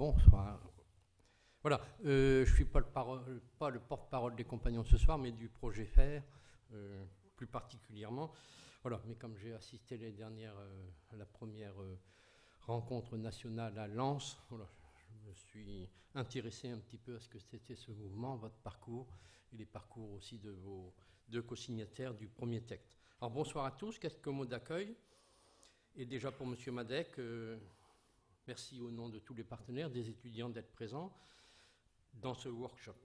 Bonsoir. Voilà, je ne suis pas le porte-parole des compagnons ce soir, mais du projet FAIR, plus particulièrement. Voilà, mais comme j'ai assisté à la première rencontre nationale à Lens, voilà, je me suis intéressé un petit peu à ce que c'était ce mouvement, votre parcours, et les parcours aussi de vos deux co-signataires du premier texte. Alors bonsoir à tous, quelques mots d'accueil. Et déjà pour M. Madec, merci au nom de tous les partenaires, des étudiants d'être présents dans ce workshop.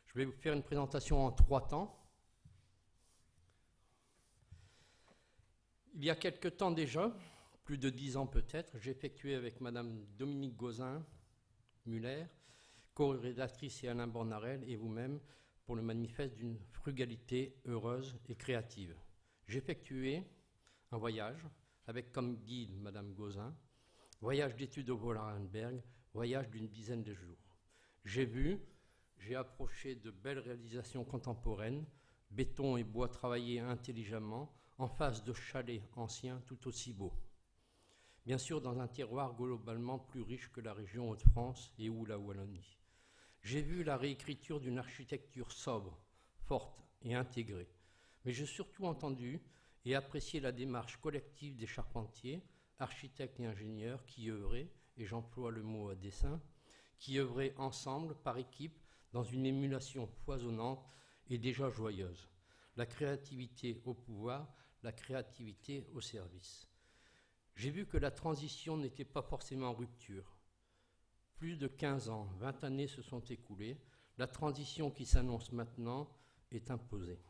Je vais vous faire une présentation en 3 temps. Il y a quelque temps déjà, plus de 10 ans peut-être, j'ai effectué avec Madame Dominique Gauzin-Muller, co-rédactrice, et Alain Bornarel et vous-même pour le manifeste d'une frugalité heureuse et créative. J'ai effectué un voyage avec comme guide Madame Gauzin, voyage d'études au Vorarlberg, voyage d'une dizaine de jours. J'ai approché de belles réalisations contemporaines, béton et bois travaillés intelligemment, en face de chalets anciens tout aussi beaux. Bien sûr, dans un terroir globalement plus riche que la région Hauts-de-France et ou la Wallonie. J'ai vu la réécriture d'une architecture sobre, forte et intégrée. Mais j'ai surtout entendu et apprécié la démarche collective des charpentiers, architectes et ingénieurs qui œuvraient, et j'emploie le mot à dessein, qui œuvraient ensemble, par équipe, dans une émulation foisonnante et déjà joyeuse. La créativité au pouvoir, la créativité au service. J'ai vu que la transition n'était pas forcément en rupture. Plus de 15 ans, 20 années se sont écoulées. La transition qui s'annonce maintenant est imposée.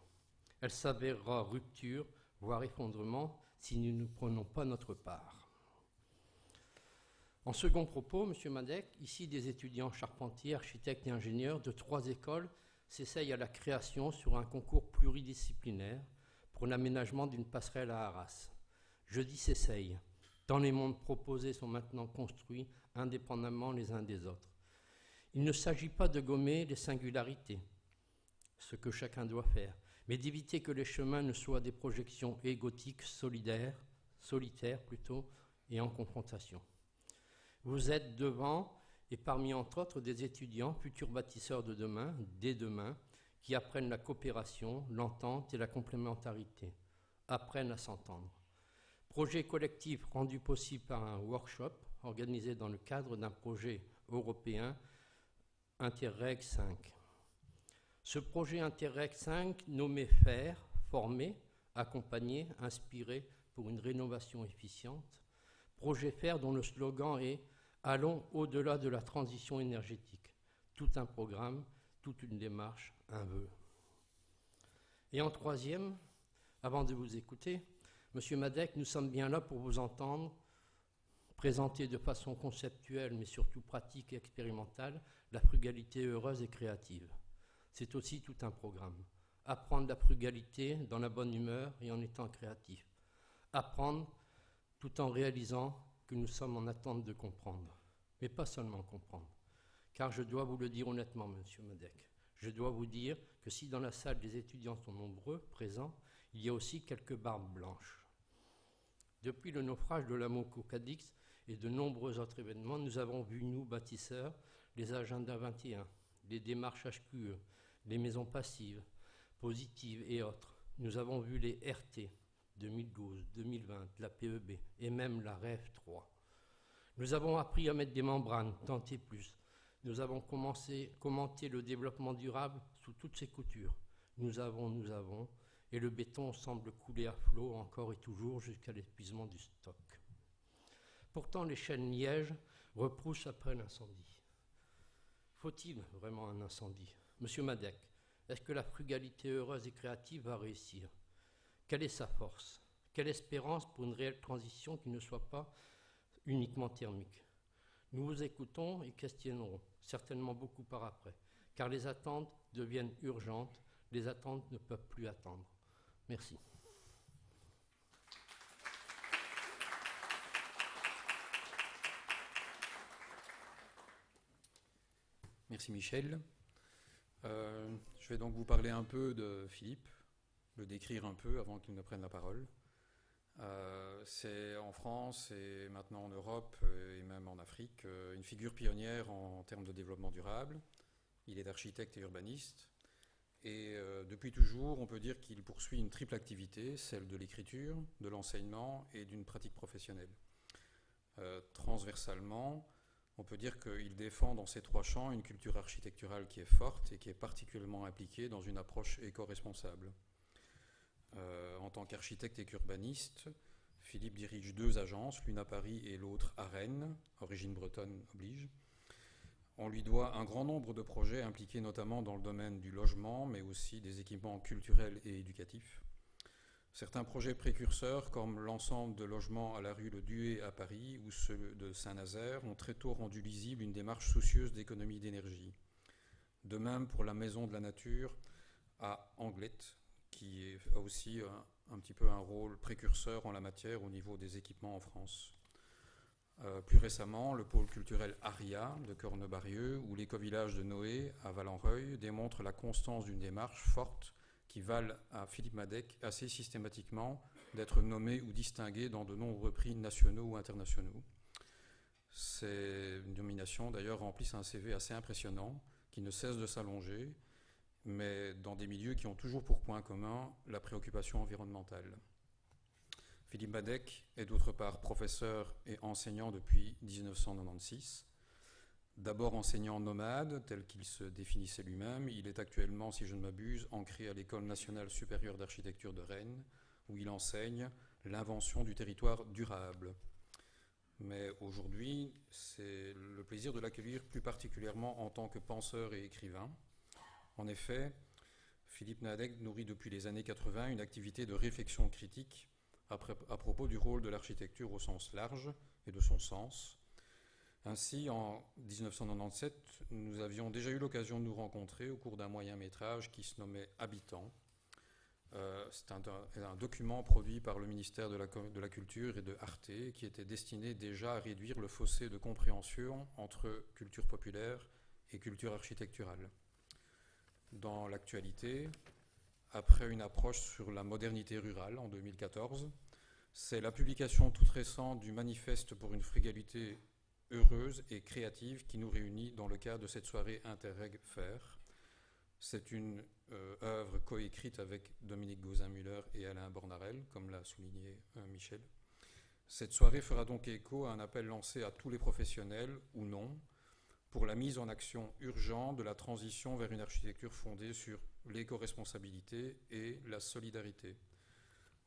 Elle s'avérera rupture, voire effondrement, si nous ne prenons pas notre part. En second propos, M. Madec, ici des étudiants charpentiers, architectes et ingénieurs de 3 écoles s'essayent à la création sur un concours pluridisciplinaire pour l'aménagement d'une passerelle à Arras. Je dis s'essayent, tant les mondes proposés sont maintenant construits indépendamment les uns des autres. Il ne s'agit pas de gommer les singularités, ce que chacun doit faire, mais d'éviter que les chemins ne soient des projections égotiques solitaires plutôt, et en confrontation. Vous êtes devant, et parmi entre autres des étudiants, futurs bâtisseurs de demain, dès demain, qui apprennent la coopération, l'entente et la complémentarité, apprennent à s'entendre. Projet collectif rendu possible par un workshop organisé dans le cadre d'un projet européen Interreg 5. Ce projet Interreg 5, nommé FAIR, former, accompagner, inspirer pour une rénovation efficiente, projet FAIR dont le slogan est « Allons au-delà de la transition énergétique ». Tout un programme, toute une démarche, un vœu. Et en troisième, avant de vous écouter, Monsieur Madec, nous sommes bien là pour vous entendre présenter de façon conceptuelle, mais surtout pratique et expérimentale, la frugalité heureuse et créative. C'est aussi tout un programme. Apprendre la frugalité dans la bonne humeur et en étant créatif. Apprendre tout en réalisant que nous sommes en attente de comprendre. Mais pas seulement comprendre. Car je dois vous le dire honnêtement, Monsieur Madec, je dois vous dire que si dans la salle des étudiants sont nombreux, présents, il y a aussi quelques barbes blanches. Depuis le naufrage de l'Amoco Cadix et de nombreux autres événements, nous avons vu, nous, bâtisseurs, les agendas 21, les démarches HQE, les maisons passives, positives et autres. Nous avons vu les RT 2012, 2020, la PEB et même la REF 3. Nous avons appris à mettre des membranes, tant et plus. Nous avons commenté le développement durable sous toutes ses coutures. Nous avons, et le béton semble couler à flot encore et toujours jusqu'à l'épuisement du stock. Pourtant, les chaînes lièges repoussent après l'incendie. Faut-il vraiment un incendie? Monsieur Madec, est-ce que la frugalité heureuse et créative va réussir? Quelle est sa force? Quelle espérance pour une réelle transition qui ne soit pas uniquement thermique? Nous vous écoutons et questionnerons, certainement beaucoup par après, car les attentes deviennent urgentes, les attentes ne peuvent plus attendre. Merci. Merci Michel. Je vais donc vous parler un peu de Philippe, le décrire un peu avant qu'il ne prenne la parole. C'est en France et maintenant en Europe et même en Afrique une figure pionnière en termes de développement durable. Il est architecte et urbaniste. Et depuis toujours, on peut dire qu'il poursuit une triple activité, celle de l'écriture, de l'enseignement et d'une pratique professionnelle. Transversalement, on peut dire qu'il défend dans ces trois champs une culture architecturale qui est forte et qui est particulièrement impliquée dans une approche éco-responsable. En tant qu'architecte et qu'urbaniste, Philippe dirige deux agences, l'une à Paris et l'autre à Rennes, origine bretonne oblige. On lui doit un grand nombre de projets impliqués notamment dans le domaine du logement, mais aussi des équipements culturels et éducatifs. Certains projets précurseurs, comme l'ensemble de logements à la rue Le Duhet à Paris ou ceux de Saint-Nazaire, ont très tôt rendu lisible une démarche soucieuse d'économie d'énergie. De même pour la Maison de la Nature à Anglette, qui a aussi un petit peu un rôle précurseur en la matière au niveau des équipements en France. Plus récemment, le pôle culturel Aria de Cornebarieux ou l'éco-village de Noé à Valenreuil démontrent la constance d'une démarche forte qui valent à Philippe Madec assez systématiquement d'être nommé ou distingué dans de nombreux prix nationaux ou internationaux. Ces nominations d'ailleurs remplissent un CV assez impressionnant qui ne cesse de s'allonger, mais dans des milieux qui ont toujours pour point commun la préoccupation environnementale. Philippe Madec est d'autre part professeur et enseignant depuis 1996. D'abord enseignant nomade, tel qu'il se définissait lui-même, il est actuellement, si je ne m'abuse, ancré à l'École nationale supérieure d'architecture de Rennes, où il enseigne l'invention du territoire durable. Mais aujourd'hui, c'est le plaisir de l'accueillir plus particulièrement en tant que penseur et écrivain. En effet, Philippe Madec nourrit depuis les années 80 une activité de réflexion critique à propos du rôle de l'architecture au sens large et de son sens. Ainsi, en 1997, nous avions déjà eu l'occasion de nous rencontrer au cours d'un moyen métrage qui se nommait Habitants. C'est un document produit par le ministère de la Culture et de Arte qui était destiné déjà à réduire le fossé de compréhension entre culture populaire et culture architecturale. Dans l'actualité, après une approche sur la modernité rurale en 2014, c'est la publication toute récente du Manifeste pour une frugalité heureuse et créative qui nous réunit dans le cadre de cette soirée Interreg Faire. C'est une œuvre coécrite avec Dominique Gauzin-Muller et Alain Bornarel, comme l'a souligné Michel. Cette soirée fera donc écho à un appel lancé à tous les professionnels, ou non, pour la mise en action urgente de la transition vers une architecture fondée sur l'éco-responsabilité et la solidarité.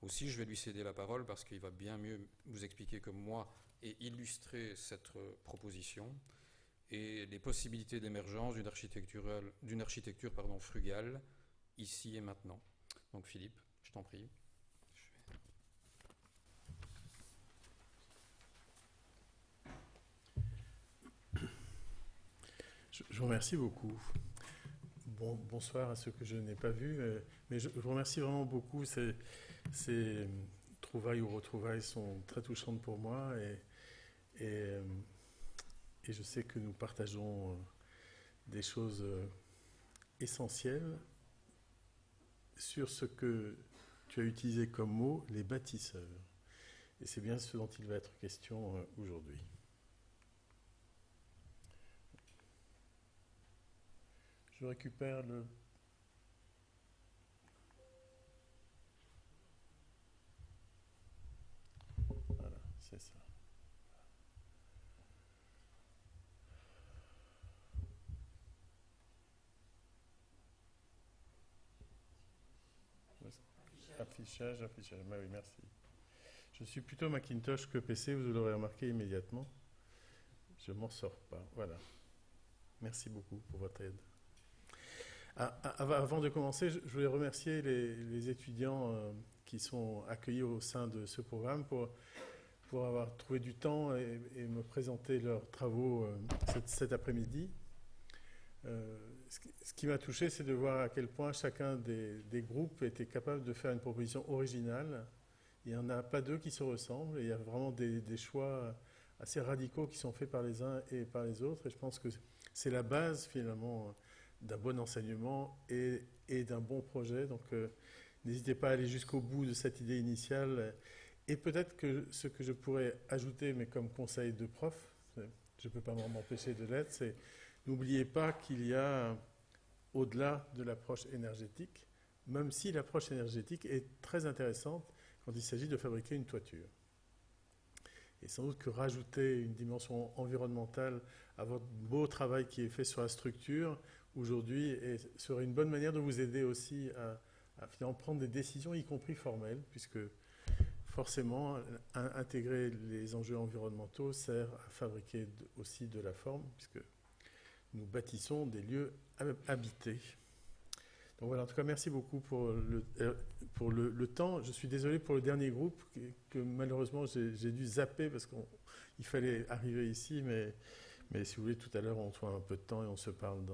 Aussi, je vais lui céder la parole parce qu'il va bien mieux vous expliquer que moi et illustrer cette proposition et les possibilités d'émergence d'une architecture frugale, ici et maintenant. Donc Philippe, je t'en prie. Je vous remercie beaucoup. Bonsoir à ceux que je n'ai pas vus, mais je vous remercie vraiment beaucoup. Ces trouvailles ou retrouvailles sont très touchantes pour moi et je sais que nous partageons des choses essentielles sur ce que tu as utilisé comme mot, les bâtisseurs. Et c'est bien ce dont il va être question aujourd'hui. Je récupère le... Voilà, c'est ça. Affichage. Oui, merci. Je suis plutôt Macintosh que PC, vous l'aurez remarqué immédiatement. Je ne m'en sors pas. Voilà. Merci beaucoup pour votre aide. Avant de commencer, je voulais remercier les étudiants qui sont accueillis au sein de ce programme pour avoir trouvé du temps et me présenter leurs travaux cet après-midi. Ce qui m'a touché, c'est de voir à quel point chacun des groupes était capable de faire une proposition originale. Il n'y en a pas deux qui se ressemblent. Il y a vraiment des choix assez radicaux qui sont faits par les uns et par les autres. Et je pense que c'est la base, finalement, d'un bon enseignement et d'un bon projet. Donc, n'hésitez pas à aller jusqu'au bout de cette idée initiale Et peut-être que ce que je pourrais ajouter, mais comme conseil de prof, je ne peux pas m'empêcher de l'être, c'est n'oubliez pas qu'il y a, au-delà de l'approche énergétique, même si l'approche énergétique est très intéressante quand il s'agit de fabriquer une toiture. Et sans doute que rajouter une dimension environnementale à votre beau travail qui est fait sur la structure, aujourd'hui, serait une bonne manière de vous aider aussi à finalement prendre des décisions, y compris formelles, puisque forcément, intégrer les enjeux environnementaux sert à fabriquer aussi de la forme, puisque nous bâtissons des lieux habités. Donc voilà, en tout cas, merci beaucoup pour le temps. Je suis désolé pour le dernier groupe, que malheureusement j'ai dû zapper parce qu'il fallait arriver ici, mais si vous voulez, tout à l'heure, on trouve un peu de temps et on se parle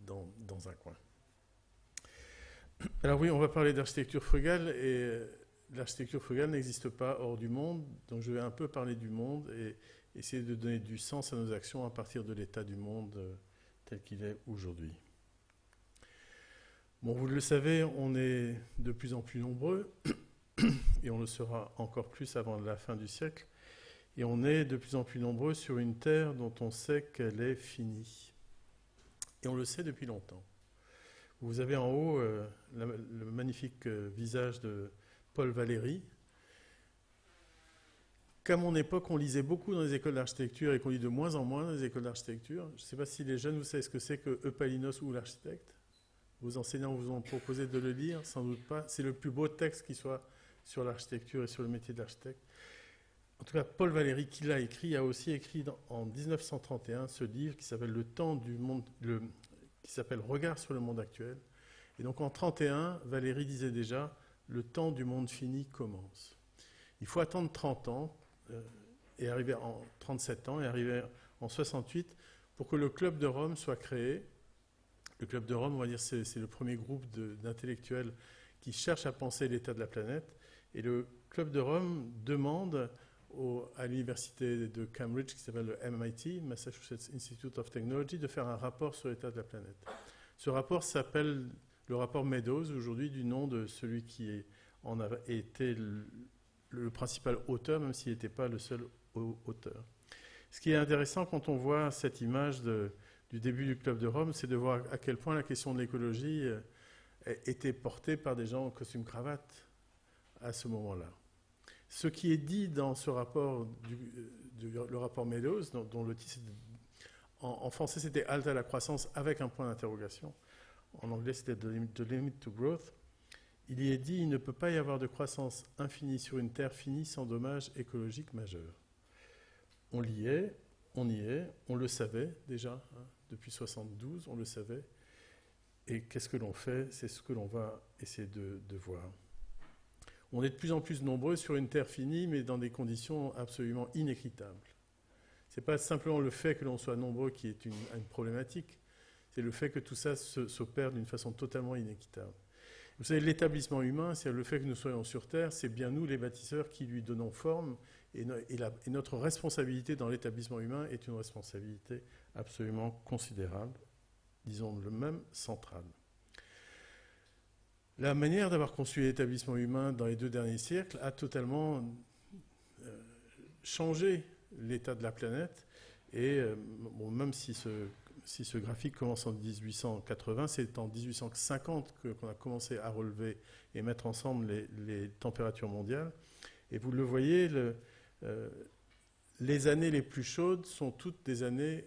dans un coin. Alors oui, on va parler d'architecture frugale, et l'architecture frugale n'existe pas hors du monde, donc je vais un peu parler du monde et essayer de donner du sens à nos actions à partir de l'état du monde tel qu'il est aujourd'hui. Bon, vous le savez, on est de plus en plus nombreux, et on le sera encore plus avant la fin du siècle, et on est de plus en plus nombreux sur une terre dont on sait qu'elle est finie. Et on le sait depuis longtemps. Vous avez en haut le magnifique visage de Paul Valéry, qu'à mon époque, on lisait beaucoup dans les écoles d'architecture et qu'on lit de moins en moins dans les écoles d'architecture. Je ne sais pas si les jeunes, vous savez ce que c'est que Eupalinos ou l'architecte. Vos enseignants vous ont proposé de le lire, sans doute pas. C'est le plus beau texte qui soit sur l'architecture et sur le métier d'architecte. En tout cas, Paul Valéry, qui l'a écrit, a aussi écrit en 1931 ce livre qui s'appelle Le temps du monde, qui s'appelle Regard sur le monde actuel. Et donc en 1931, Valéry disait déjà « Le temps du monde fini commence ». Il faut attendre 30 ans, et arriver en 37 ans, et arriver en 68, pour que le Club de Rome soit créé. Le Club de Rome, on va dire, c'est le premier groupe d'intellectuels qui cherchent à penser l'état de la planète. Et le Club de Rome demande à l'université de Cambridge, qui s'appelle le MIT, Massachusetts Institute of Technology, de faire un rapport sur l'état de la planète. Ce rapport s'appelle le rapport Meadows, aujourd'hui du nom de celui qui en a été le principal auteur, même s'il n'était pas le seul auteur. Ce qui est intéressant quand on voit cette image du début du Club de Rome, c'est de voir à quel point la question de l'écologie était portée par des gens en costume-cravate à ce moment-là. Ce qui est dit dans ce rapport, le rapport Meadows, dont le titre, en français c'était Halte à la croissance avec un point d'interrogation, en anglais c'était The Limit to Growth, il y est dit il ne peut pas y avoir de croissance infinie sur une terre finie sans dommages écologiques majeurs. On y est, on le savait déjà, hein, depuis 1972, on le savait. Et qu'est-ce que l'on fait? C'est ce que l'on va essayer de voir. On est de plus en plus nombreux sur une terre finie, mais dans des conditions absolument inéquitables. Ce n'est pas simplement le fait que l'on soit nombreux qui est une problématique, c'est le fait que tout ça s'opère d'une façon totalement inéquitable. Vous savez, l'établissement humain, c'est le fait que nous soyons sur Terre, c'est bien nous, les bâtisseurs, qui lui donnons forme, et notre responsabilité dans l'établissement humain est une responsabilité absolument considérable, disons-le même centrale. La manière d'avoir conçu l'établissement humain dans les 2 derniers siècles a totalement changé l'état de la planète, et bon, même si ce graphique commence en 1880, c'est en 1850 qu'on a commencé à relever et mettre ensemble les températures mondiales. Et vous le voyez, les années les plus chaudes sont toutes des années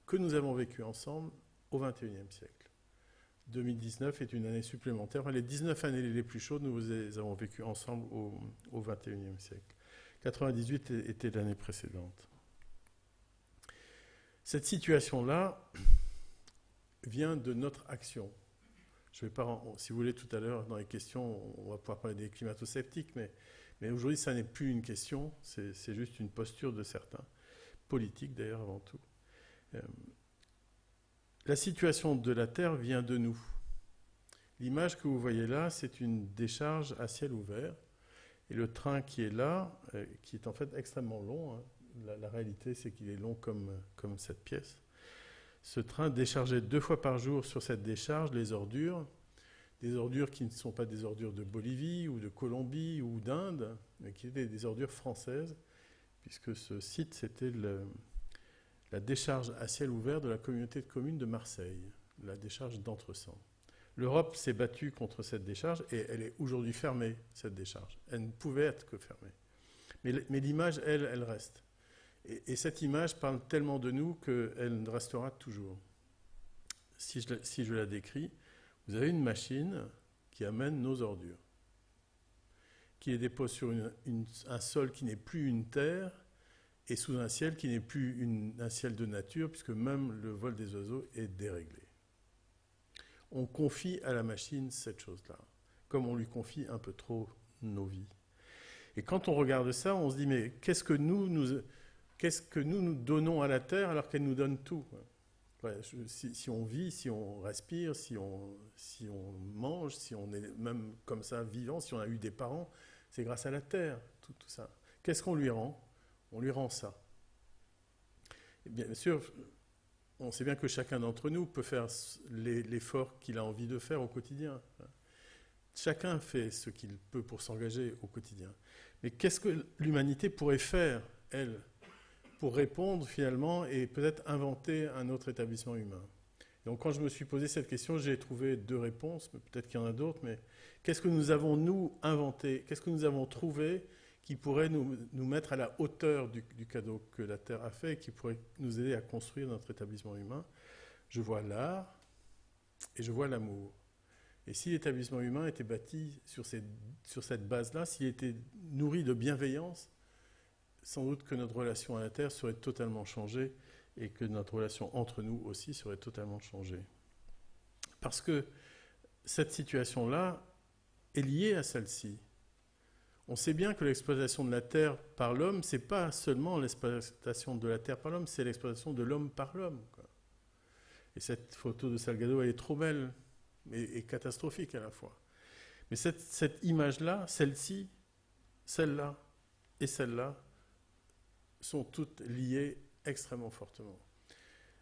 que nous avons vécues ensemble au XXIe siècle. 2019 est une année supplémentaire. Enfin, les 19 années les plus chaudes, nous les avons vécues ensemble au XXIe siècle. 98 était l'année précédente. Cette situation-là vient de notre action. Je vais pas, si vous voulez, tout à l'heure, dans les questions, on va pouvoir parler des climato-sceptiques, mais aujourd'hui, ça n'est plus une question, c'est juste une posture de certains, politique d'ailleurs avant tout. La situation de la Terre vient de nous. L'image que vous voyez là, c'est une décharge à ciel ouvert, et le train qui est là, qui est en fait extrêmement long, hein, la réalité, c'est qu'il est long comme cette pièce. Ce train déchargeait 2 fois par jour sur cette décharge les ordures, des ordures qui ne sont pas des ordures de Bolivie ou de Colombie ou d'Inde, mais qui étaient des ordures françaises, puisque ce site, c'était la décharge à ciel ouvert de la communauté de communes de Marseille, la décharge d'Entresans. L'Europe s'est battue contre cette décharge et elle est aujourd'hui fermée, cette décharge. Elle ne pouvait être que fermée. Mais l'image, elle reste. Et cette image parle tellement de nous qu'elle restera toujours. Si je la décris, vous avez une machine qui amène nos ordures, qui les dépose sur un sol qui n'est plus une terre et sous un ciel qui n'est plus un ciel de nature, puisque même le vol des oiseaux est déréglé. On confie à la machine cette chose-là, comme on lui confie un peu trop nos vies. Et quand on regarde ça, on se dit, mais qu'est-ce que nous donnons à la Terre alors qu'elle nous donne tout? Ouais, si on vit, si on respire, si on mange, si on est même comme ça vivant, si on a eu des parents, c'est grâce à la Terre, tout ça. Qu'est-ce qu'on lui rend? On lui rend ça. Et bien sûr, on sait bien que chacun d'entre nous peut faire l'effort qu'il a envie de faire au quotidien. Chacun fait ce qu'il peut pour s'engager au quotidien. Mais qu'est-ce que l'humanité pourrait faire, elle, pour répondre finalement et peut-être inventer un autre établissement humain? Donc quand je me suis posé cette question, j'ai trouvé deux réponses, mais peut-être qu'il y en a d'autres, mais qu'est-ce que nous avons, nous, inventé? Qu'est-ce que nous avons trouvé qui pourrait nous mettre à la hauteur du cadeau que la Terre a fait et qui pourrait nous aider à construire notre établissement humain? Je vois l'art et je vois l'amour. Et si l'établissement humain était bâti sur cette base-là, s'il était nourri de bienveillance, sans doute que notre relation à la Terre serait totalement changée et que notre relation entre nous aussi serait totalement changée. Parce que cette situation-là est liée à celle-ci. On sait bien que l'exploitation de la Terre par l'homme, ce n'est pas seulement l'exploitation de la Terre par l'homme, c'est l'exploitation de l'homme par l'homme. Et cette photo de Salgado, elle est trop belle et catastrophique à la fois. Mais cette image-là, celle-ci, celle-là et celle-là, sont toutes liées extrêmement fortement.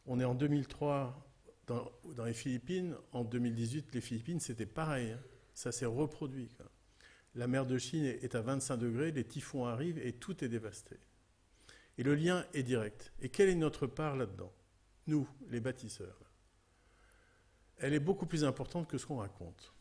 On est en 2003 dans les Philippines. En 2018, les Philippines, c'était pareil. Ça s'est reproduit. La mer de Chine est à 25 degrés, les typhons arrivent et tout est dévasté. Et le lien est direct. Et quelle est notre part là-dedans? Nous, les bâtisseurs. Elle est beaucoup plus importante que ce qu'on raconte.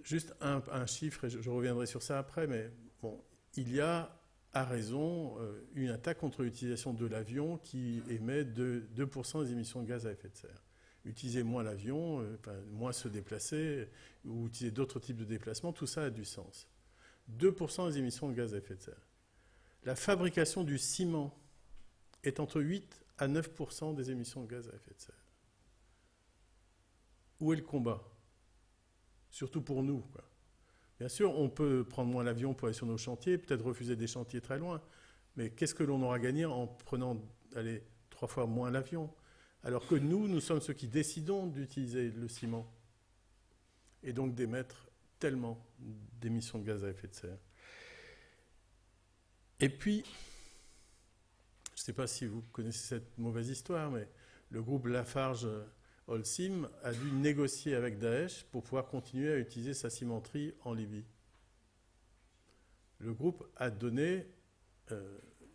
Juste un chiffre, et je reviendrai sur ça après, mais bon, il y a, à raison, une attaque contre l'utilisation de l'avion qui émet 2% des émissions de gaz à effet de serre. Utiliser moins l'avion, moins se déplacer, ou utiliser d'autres types de déplacements, tout ça a du sens. 2% des émissions de gaz à effet de serre. La fabrication du ciment est entre 8 à 9% des émissions de gaz à effet de serre. Où est le combat? Surtout pour nous, quoi. Bien sûr, on peut prendre moins l'avion pour aller sur nos chantiers, peut-être refuser des chantiers très loin, mais qu'est-ce que l'on aura gagné en prenant 3 fois moins l'avion? Alors que nous sommes ceux qui décidons d'utiliser le ciment et donc d'émettre tellement d'émissions de gaz à effet de serre. Et puis, je ne sais pas si vous connaissez cette mauvaise histoire, mais le groupe Lafarge-Holcim a dû négocier avec Daesh pour pouvoir continuer à utiliser sa cimenterie en Libye. Le groupe a donné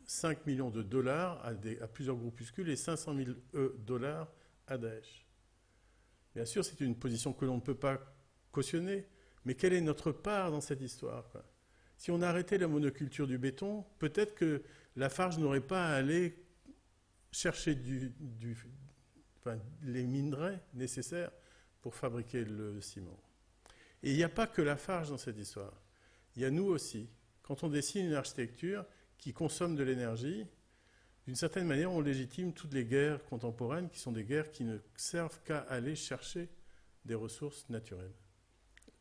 5 millions de dollars à plusieurs groupuscules et 500 000 dollars à Daesh. Bien sûr, c'est une position que l'on ne peut pas cautionner, mais quelle est notre part dans cette histoire, quoi? Si on arrêtait la monoculture du béton, peut-être que Lafarge n'aurait pas à aller chercher les minerais nécessaires pour fabriquer le ciment. Et il n'y a pas que Lafarge dans cette histoire. Il y a nous aussi. Quand on dessine une architecture qui consomme de l'énergie, d'une certaine manière, on légitime toutes les guerres contemporaines qui sont des guerres qui ne servent qu'à aller chercher des ressources naturelles.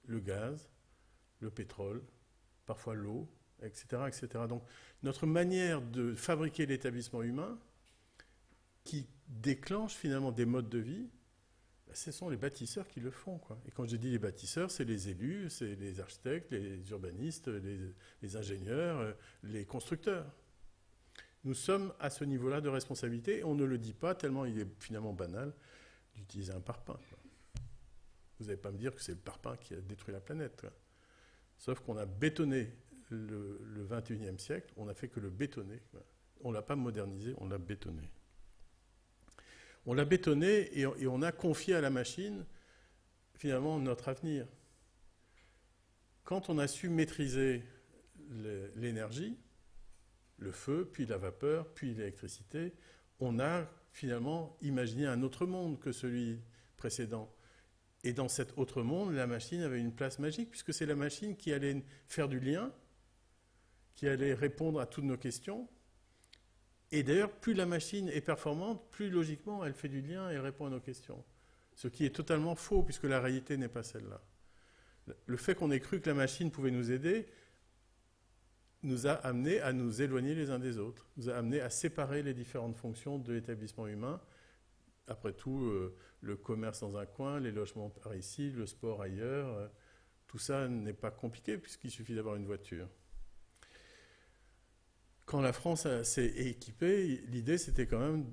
Le gaz, le pétrole, parfois l'eau, etc., etc. Donc, notre manière de fabriquer l'établissement humain qui déclenche finalement des modes de vie, ce sont les bâtisseurs qui le font, quoi. Et quand je dis les bâtisseurs, c'est les élus, c'est les architectes, les urbanistes, les ingénieurs, les constructeurs. Nous sommes à ce niveau-là de responsabilité et on ne le dit pas tellement il est finalement banal d'utiliser un parpaing, quoi. Vous n'allez pas me dire que c'est le parpaing qui a détruit la planète, quoi. Sauf qu'on a bétonné le 21e siècle, on n'a fait que le bétonner, quoi. On ne l'a pas modernisé, on l'a bétonné. On l'a bétonné et on a confié à la machine, finalement, notre avenir. Quand on a su maîtriser l'énergie, le feu, puis la vapeur, puis l'électricité, on a finalement imaginé un autre monde que celui précédent. Et dans cet autre monde, la machine avait une place magique, puisque c'est la machine qui allait faire du lien, qui allait répondre à toutes nos questions. Et d'ailleurs, plus la machine est performante, plus logiquement elle fait du lien et elle répond à nos questions. Ce qui est totalement faux, puisque la réalité n'est pas celle-là. Le fait qu'on ait cru que la machine pouvait nous aider nous a amené à nous éloigner les uns des autres, nous a amené à séparer les différentes fonctions de l'établissement humain. Après tout, le commerce dans un coin, les logements par ici, le sport ailleurs, tout ça n'est pas compliqué puisqu'il suffit d'avoir une voiture. Quand la France s'est équipée, l'idée c'était quand même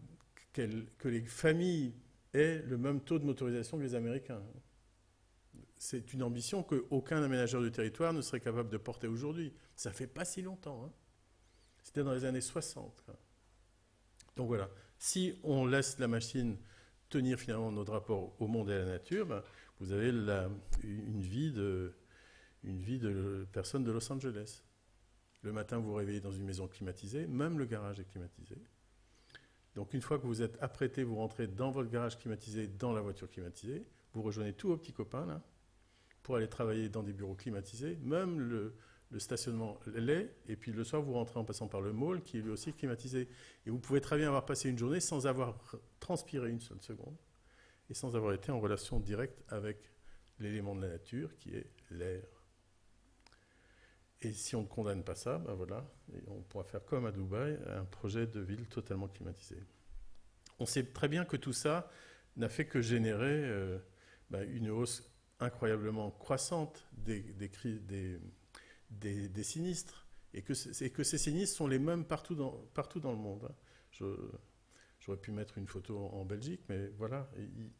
que les familles aient le même taux de motorisation que les Américains. C'est une ambition qu'aucun aménageur du territoire ne serait capable de porter aujourd'hui. Ça fait pas si longtemps, hein. C'était dans les années 60. Quoi. Donc voilà, si on laisse la machine tenir finalement notre rapport au monde et à la nature, ben, vous avez une vie de personne de Los Angeles. Le matin, vous vous réveillez dans une maison climatisée, même le garage est climatisé. Donc une fois que vous êtes apprêté, vous rentrez dans votre garage climatisé, dans la voiture climatisée, vous rejoignez tous vos petits copains là, pour aller travailler dans des bureaux climatisés, même le stationnement l'est, et puis le soir vous rentrez en passant par le mall qui est lui aussi climatisé. Et vous pouvez très bien avoir passé une journée sans avoir transpiré une seule seconde, et sans avoir été en relation directe avec l'élément de la nature qui est l'air. Et si on ne condamne pas ça, ben voilà, et on pourra faire comme à Dubaï, un projet de ville totalement climatisé. On sait très bien que tout ça n'a fait que générer une hausse incroyablement croissante des sinistres, et que ces sinistres sont les mêmes partout dans le monde. J'aurais pu mettre une photo en Belgique, mais voilà,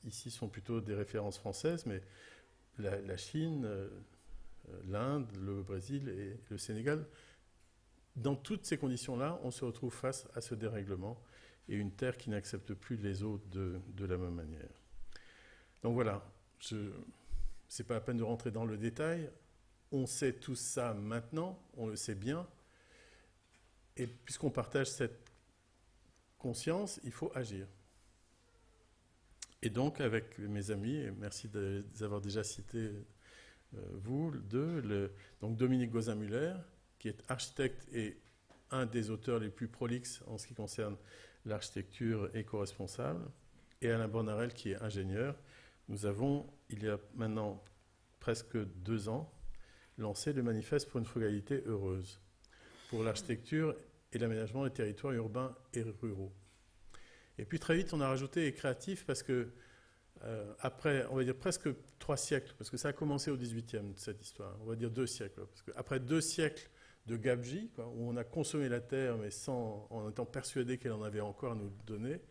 ici sont plutôt des références françaises, mais la Chine, l'Inde, le Brésil et le Sénégal, dans toutes ces conditions-là, on se retrouve face à ce dérèglement et une terre qui n'accepte plus les eaux de la même manière. Donc voilà, c'est pas la peine de rentrer dans le détail. On sait tout ça maintenant, on le sait bien. Et puisqu'on partage cette conscience, il faut agir. Et donc, avec mes amis, et merci de les avoir déjà cités, vous deux, donc Dominique Gauzin-Muller, qui est architecte et un des auteurs les plus prolixes en ce qui concerne l'architecture éco-responsable, et Alain Bornarel, qui est ingénieur. Nous avons, il y a maintenant presque 2 ans, lancé le manifeste pour une frugalité heureuse, pour l'architecture et l'aménagement des territoires urbains et ruraux. Et puis très vite, on a rajouté et créatif parce que après, on va dire presque 3 siècles, parce que ça a commencé au 18e, cette histoire, on va dire 2 siècles, parce qu'après 2 siècles de gabegie, quoi, où on a consommé la terre, mais en étant persuadé qu'elle en avait encore à nous donner,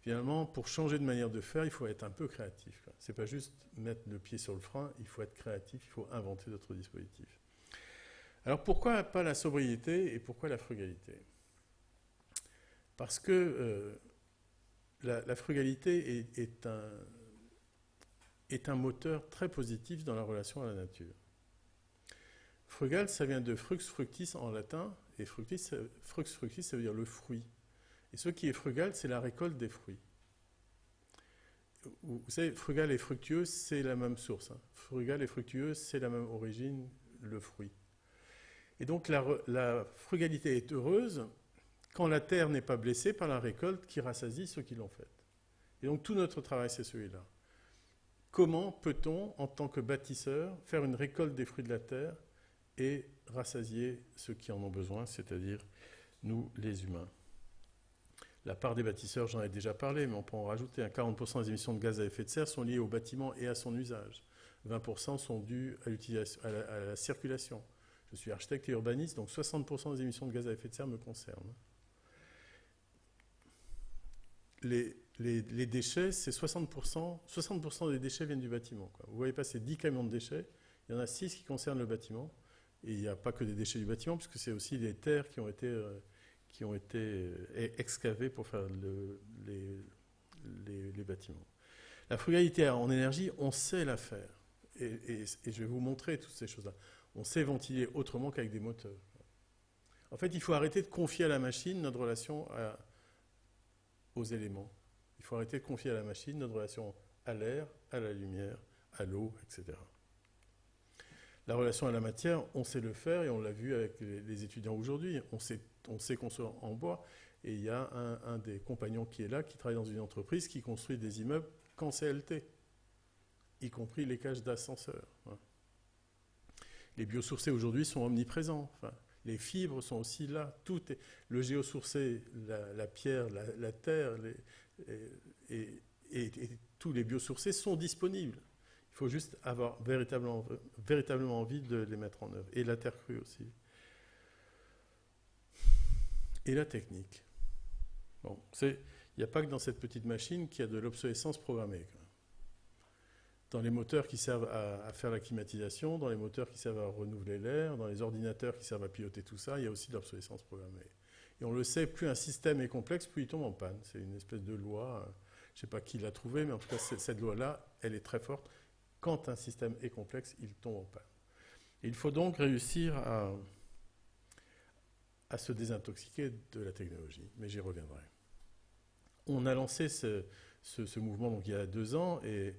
finalement, pour changer de manière de faire, il faut être un peu créatif. Ce n'est pas juste mettre le pied sur le frein, il faut être créatif, il faut inventer d'autres dispositifs. Alors pourquoi pas la sobriété et pourquoi la frugalité ? Parce que la frugalité est un moteur très positif dans la relation à la nature. Frugal, ça vient de frux fructis en latin, et frux fructis, ça veut dire le fruit. Et ce qui est frugal, c'est la récolte des fruits. Vous savez, frugal et fructueux, c'est la même source. Hein. Frugal et fructueux, c'est la même origine, le fruit. Et donc la frugalité est heureuse quand la terre n'est pas blessée par la récolte qui rassasie ceux qui l'ont faite. Et donc tout notre travail, c'est celui-là. Comment peut-on, en tant que bâtisseur, faire une récolte des fruits de la terre et rassasier ceux qui en ont besoin, c'est-à-dire nous, les humains ? La part des bâtisseurs, j'en ai déjà parlé, mais on peut en rajouter. 40% des émissions de gaz à effet de serre sont liées au bâtiment et à son usage. 20% sont dus à la circulation. Je suis architecte et urbaniste, donc 60% des émissions de gaz à effet de serre me concernent. les déchets, c'est 60% des déchets viennent du bâtiment, quoi. Vous voyez passer 10 camions de déchets, il y en a 6 qui concernent le bâtiment. Et il n'y a pas que des déchets du bâtiment, puisque c'est aussi les terres qui ont été excavées pour faire les bâtiments. La frugalité en énergie, on sait la faire. Et je vais vous montrer toutes ces choses-là. On sait ventiler autrement qu'avec des moteurs. En fait, il faut arrêter de confier à la machine notre relation aux éléments. Il faut arrêter de confier à la machine notre relation à l'air, à la lumière, à l'eau, etc. La relation à la matière, on sait le faire et on l'a vu avec les étudiants aujourd'hui. On sait construire en bois. Et il y a un des compagnons qui est là, qui travaille dans une entreprise qui construit des immeubles qu'en CLT, y compris les cages d'ascenseurs. Les biosourcés aujourd'hui sont omniprésents. Enfin, les fibres sont aussi là. Tout est, le géosourcé, la pierre, la terre et tous les biosourcés sont disponibles. Il faut juste avoir véritablement envie de les mettre en œuvre. Et la terre crue aussi. Et la technique. Bon, il n'y a pas que dans cette petite machine qu'il y a de l'obsolescence programmée. Dans les moteurs qui servent à faire la climatisation, dans les moteurs qui servent à renouveler l'air, dans les ordinateurs qui servent à piloter tout ça, il y a aussi de l'obsolescence programmée. Et on le sait, plus un système est complexe, plus il tombe en panne. C'est une espèce de loi, je ne sais pas qui l'a trouvée, mais en tout cas, cette loi-là, elle est très forte. Quand un système est complexe, il tombe en panne. Et il faut donc réussir à se désintoxiquer de la technologie, mais j'y reviendrai. On a lancé ce mouvement donc, il y a 2 ans, et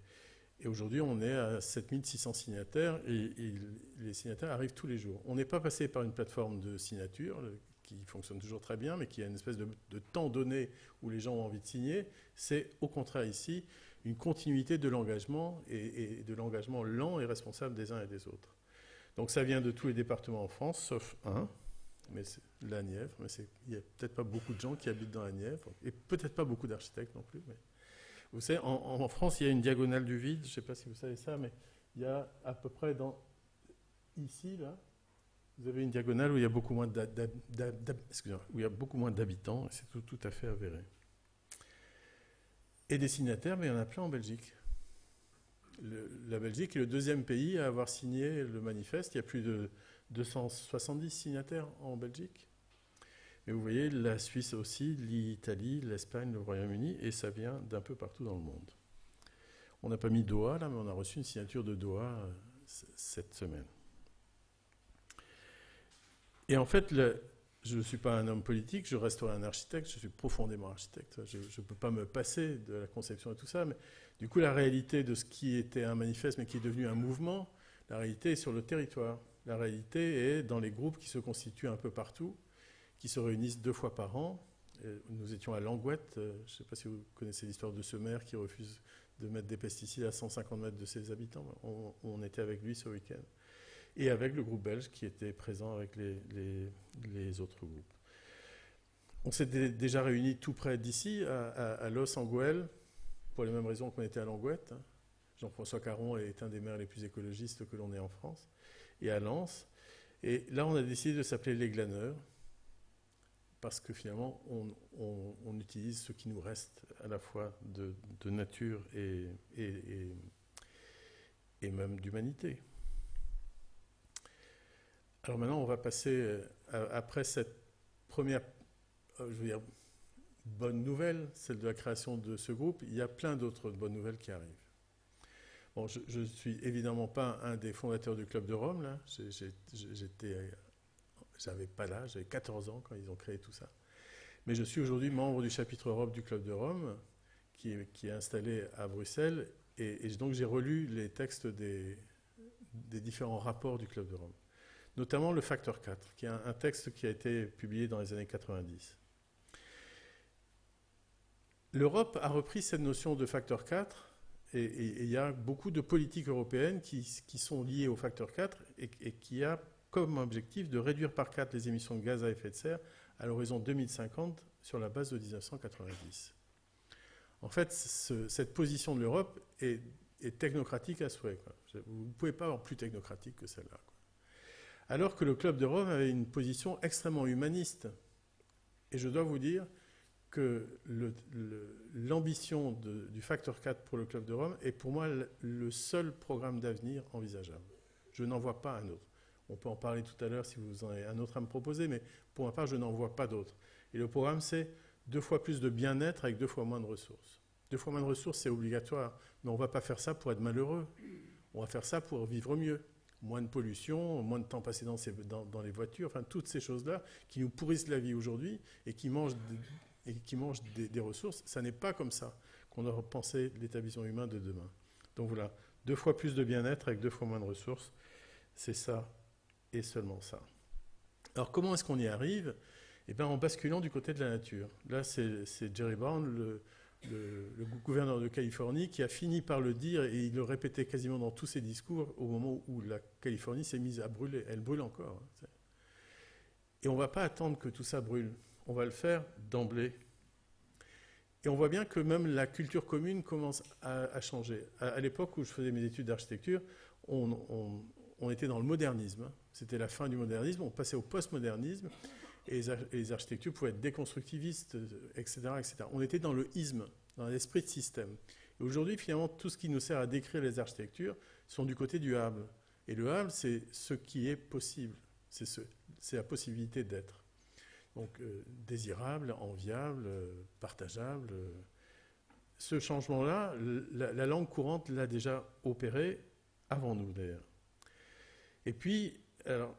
aujourd'hui on est à 7600 signataires, et les signataires arrivent tous les jours. On n'est pas passé par une plateforme de signature qui fonctionne toujours très bien, mais qui a une espèce de temps donné où les gens ont envie de signer. C'est au contraire ici une continuité de l'engagement, et de l'engagement lent et responsable des uns et des autres. Donc ça vient de tous les départements en France, sauf un, mais c'est la Nièvre. Mais il n'y a peut-être pas beaucoup de gens qui habitent dans la Nièvre, et peut-être pas beaucoup d'architectes non plus. Mais vous savez, en France, il y a une diagonale du vide, je ne sais pas si vous savez ça, mais il y a à peu près ici, là, vous avez une diagonale où il y a beaucoup moins d'habitants, et c'est tout à fait avéré. Et des signataires, mais il y en a plein en Belgique. La Belgique est le 2e pays à avoir signé le manifeste. Il y a plus de 270 signataires en Belgique. Mais vous voyez, la Suisse aussi, l'Italie, l'Espagne, le Royaume-Uni, et ça vient d'un peu partout dans le monde. On n'a pas mis Doha, là, mais on a reçu une signature de Doha cette semaine. Et en fait, je ne suis pas un homme politique, je resterai un architecte, je suis profondément architecte. Je ne peux pas me passer de la conception et tout ça, mais du coup, la réalité de ce qui était un manifeste, mais qui est devenu un mouvement, la réalité est sur le territoire. La réalité est dans les groupes qui se constituent un peu partout, qui se réunissent 2 fois par an. Nous étions à Langouette, je ne sais pas si vous connaissez l'histoire de ce maire qui refuse de mettre des pesticides à 150 mètres de ses habitants. On était avec lui ce week-end. Et avec le groupe belge qui était présent avec les autres groupes. On s'est déjà réunis tout près d'ici, à Los, en Goële, pour les mêmes raisons qu'on était à Langouette. Jean-François Caron est un des maires les plus écologistes que l'on ait en France, et à Lens. Et là, on a décidé de s'appeler les glaneurs, parce que finalement, on utilise ce qui nous reste à la fois de nature et même d'humanité. Alors maintenant, on va passer, après cette première, bonne nouvelle, celle de la création de ce groupe, il y a plein d'autres bonnes nouvelles qui arrivent. Bon, je ne suis évidemment pas un des fondateurs du Club de Rome, là. J'avais pas l'âge, j'avais 14 ans quand ils ont créé tout ça. Mais je suis aujourd'hui membre du chapitre Europe du Club de Rome, qui est installé à Bruxelles, et donc j'ai relu les textes des différents rapports du Club de Rome. Notamment le facteur 4, qui est un texte qui a été publié dans les années 90. L'Europe a repris cette notion de facteur 4, et il y a beaucoup de politiques européennes qui sont liées au facteur 4 et qui a comme objectif de réduire par 4 les émissions de gaz à effet de serre à l'horizon 2050 sur la base de 1990. En fait, cette position de l'Europe est technocratique à souhait, quoi. Vous ne pouvez pas avoir plus technocratique que celle-là, quoi. Alors que le Club de Rome avait une position extrêmement humaniste. Et je dois vous dire que l'ambition du Facteur 4 pour le Club de Rome est pour moi le seul programme d'avenir envisageable. Je n'en vois pas un autre. On peut en parler tout à l'heure si vous en avez un autre à me proposer, mais pour ma part, je n'en vois pas d'autre. Et le programme, c'est 2 fois plus de bien-être avec 2 fois moins de ressources. 2 fois moins de ressources, c'est obligatoire, mais on ne va pas faire ça pour être malheureux. On va faire ça pour vivre mieux. Moins de pollution, moins de temps passé dans les voitures, enfin toutes ces choses-là qui nous pourrissent la vie aujourd'hui et qui mangent des ressources. Ça n'est pas comme ça qu'on doit penser l'établissement humain de demain. Donc voilà, 2 fois plus de bien-être avec 2 fois moins de ressources, c'est ça et seulement ça. Alors comment est-ce qu'on y arrive? Eh bien en basculant du côté de la nature. Là c'est Jerry Brown, le gouverneur de Californie, qui a fini par le dire, et il le répétait quasiment dans tous ses discours au moment où la Californie s'est mise à brûler. Elle brûle encore. Et on ne va pas attendre que tout ça brûle. On va le faire d'emblée. Et on voit bien que même la culture commune commence à changer. À l'époque où je faisais mes études d'architecture, on était dans le modernisme. C'était la fin du modernisme. On passait au postmodernisme. Et les architectures pouvaient être déconstructivistes, etc., etc. On était dans le isme, dans l'esprit de système. Et aujourd'hui, finalement, tout ce qui nous sert à décrire les architectures sont du côté du hable. Et le hable, c'est ce qui est possible. C'est la possibilité d'être. Donc, désirable, enviable, partageable. Ce changement-là, la langue courante l'a déjà opéré avant nous, d'ailleurs. Et puis, alors,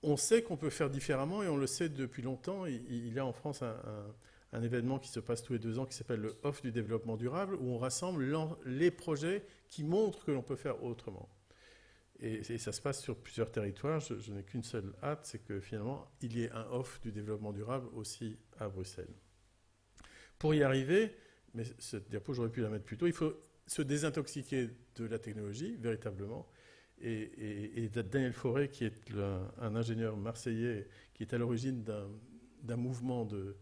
on sait qu'on peut faire différemment et on le sait depuis longtemps. Il y a en France un événement qui se passe tous les 2 ans qui s'appelle le Off du développement durable, où on rassemble les projets qui montrent que l'on peut faire autrement. Et ça se passe sur plusieurs territoires. Je n'ai qu'une seule hâte, c'est que finalement, il y ait un Off du développement durable aussi à Bruxelles. Pour y arriver, mais cette diapo, j'aurais pu la mettre plus tôt, il faut se désintoxiquer de la technologie, véritablement. Et Daniel Fauré, qui est un ingénieur marseillais, qui est à l'origine d'un mouvement de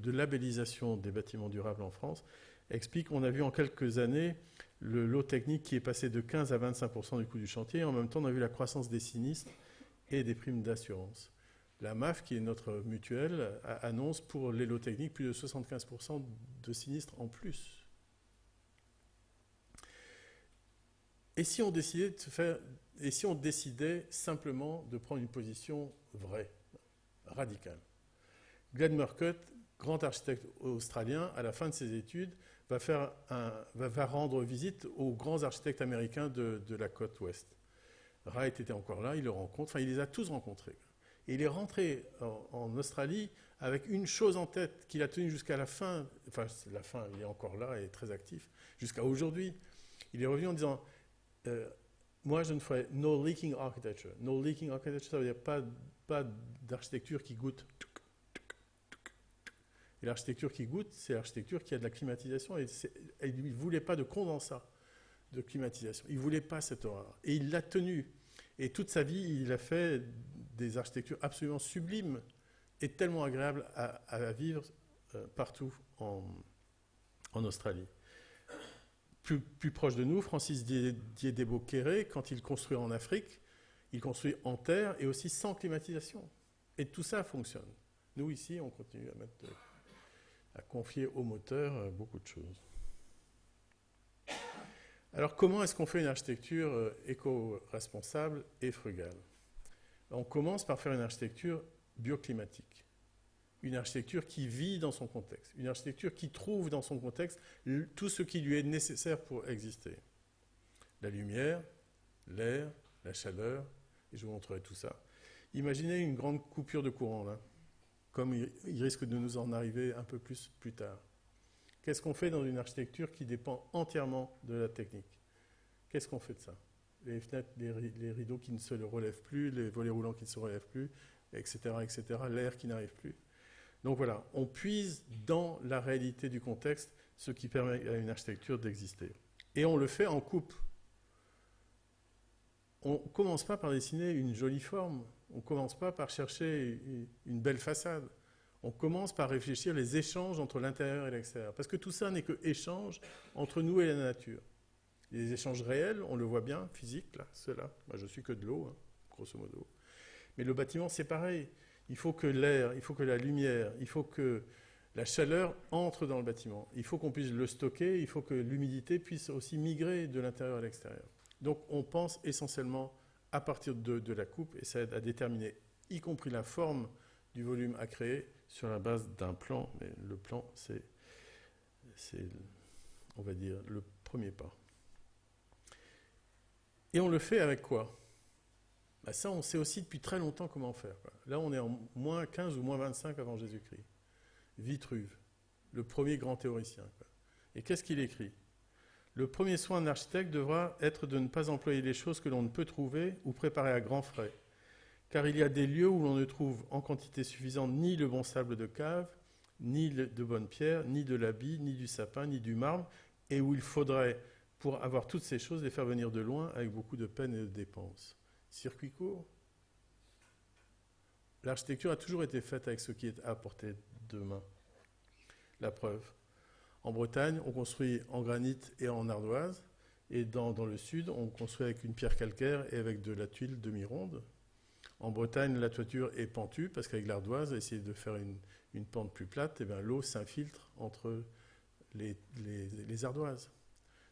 labellisation des bâtiments durables en France, explique qu'on a vu en quelques années le lot technique qui est passé de 15 à 25% du coût du chantier. En même temps, on a vu la croissance des sinistres et des primes d'assurance. La MAF, qui est notre mutuelle, annonce pour les lots techniques plus de 75% de sinistres en plus. Et si on décidait simplement de prendre une position vraie, radicale? Glenn Murcutt, grand architecte australien, à la fin de ses études, va rendre visite aux grands architectes américains de la côte ouest. Wright était encore là, il le rencontre, enfin il les a tous rencontrés. Et il est rentré en Australie avec une chose en tête qu'il a tenue jusqu'à la fin, enfin la fin, il est encore là et très actif, jusqu'à aujourd'hui. Il est revenu en disant... moi, je ne ferai no leaking architecture. No leaking architecture, ça veut dire pas d'architecture qui goûte. Et l'architecture qui goûte, c'est l'architecture qui a de la climatisation. Et il ne voulait pas de condensat de climatisation. Il ne voulait pas cette horreur. Et il l'a tenu. Et toute sa vie, il a fait des architectures absolument sublimes et tellement agréables à vivre partout en Australie. Plus proche de nous, Francis Dié-Debo-Kéré, quand il construit en Afrique, il construit en terre et aussi sans climatisation. Et tout ça fonctionne. Nous, ici, on continue à confier au moteur beaucoup de choses. Alors, comment est-ce qu'on fait une architecture éco-responsable et frugale? On commence par faire une architecture bioclimatique. Une architecture qui vit dans son contexte, une architecture qui trouve dans son contexte tout ce qui lui est nécessaire pour exister. La lumière, l'air, la chaleur, et je vous montrerai tout ça. Imaginez une grande coupure de courant, là, comme il risque de nous en arriver un peu plus tard. Qu'est-ce qu'on fait dans une architecture qui dépend entièrement de la technique? Qu'est-ce qu'on fait de ça? Les fenêtres, les rideaux qui ne se relèvent plus, les volets roulants qui ne se relèvent plus, etc., etc., l'air qui n'arrive plus. Donc voilà, on puise dans la réalité du contexte, ce qui permet à une architecture d'exister. Et on le fait en coupe. On ne commence pas par dessiner une jolie forme, on ne commence pas par chercher une belle façade. On commence par réfléchir les échanges entre l'intérieur et l'extérieur. Parce que tout ça n'est que échange entre nous et la nature. Les échanges réels, on le voit bien, physiques, là, ceux-là. Moi, je suis que de l'eau, hein, grosso modo. Mais le bâtiment, c'est pareil. il faut que l'air, il faut que la lumière, il faut que la chaleur entre dans le bâtiment. Il faut qu'on puisse le stocker, il faut que l'humidité puisse aussi migrer de l'intérieur à l'extérieur. Donc on pense essentiellement à partir de la coupe, et ça aide à déterminer, y compris la forme du volume à créer, sur la base d'un plan. Mais le plan, c'est, on va dire, le premier pas. Et on le fait avec quoi? Ça, on sait aussi depuis très longtemps comment faire. Là, on est en moins 15 ou moins 25 avant Jésus-Christ. Vitruve, le premier grand théoricien. Et qu'est-ce qu'il écrit? Le premier soin de l'architecte devra être de ne pas employer les choses que l'on ne peut trouver ou préparer à grands frais. Car il y a des lieux où l'on ne trouve en quantité suffisante ni le bon sable de cave, ni de bonnes pierres, ni de l'habit, ni du sapin, ni du marbre, et où il faudrait, pour avoir toutes ces choses, les faire venir de loin avec beaucoup de peine et de dépenses. Circuit court. L'architecture a toujours été faite avec ce qui est à portée de main. La preuve. En Bretagne, on construit en granit et en ardoise, et dans le sud, on construit avec une pierre calcaire et avec de la tuile demi-ronde. En Bretagne, la toiture est pentue, parce qu'avec l'ardoise, essayer de faire une pente plus plate, et bien, l'eau s'infiltre entre les ardoises.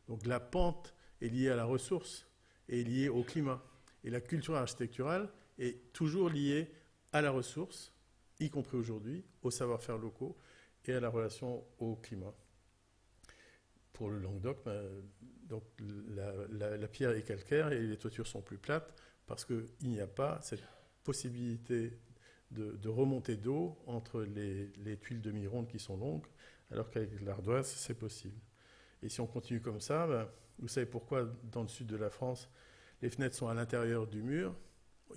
Donc la pente est liée à la ressource et est liée au climat. Et la culture architecturale est toujours liée à la ressource, y compris aujourd'hui, aux savoir-faire locaux et à la relation au climat. Pour le Languedoc, donc la pierre est calcaire et les toitures sont plus plates parce qu'il n'y a pas cette possibilité de remontée d'eau entre les tuiles demi-rondes qui sont longues, alors qu'avec l'ardoise, c'est possible. Et si on continue comme ça, vous savez pourquoi dans le sud de la France, les fenêtres sont à l'intérieur du mur,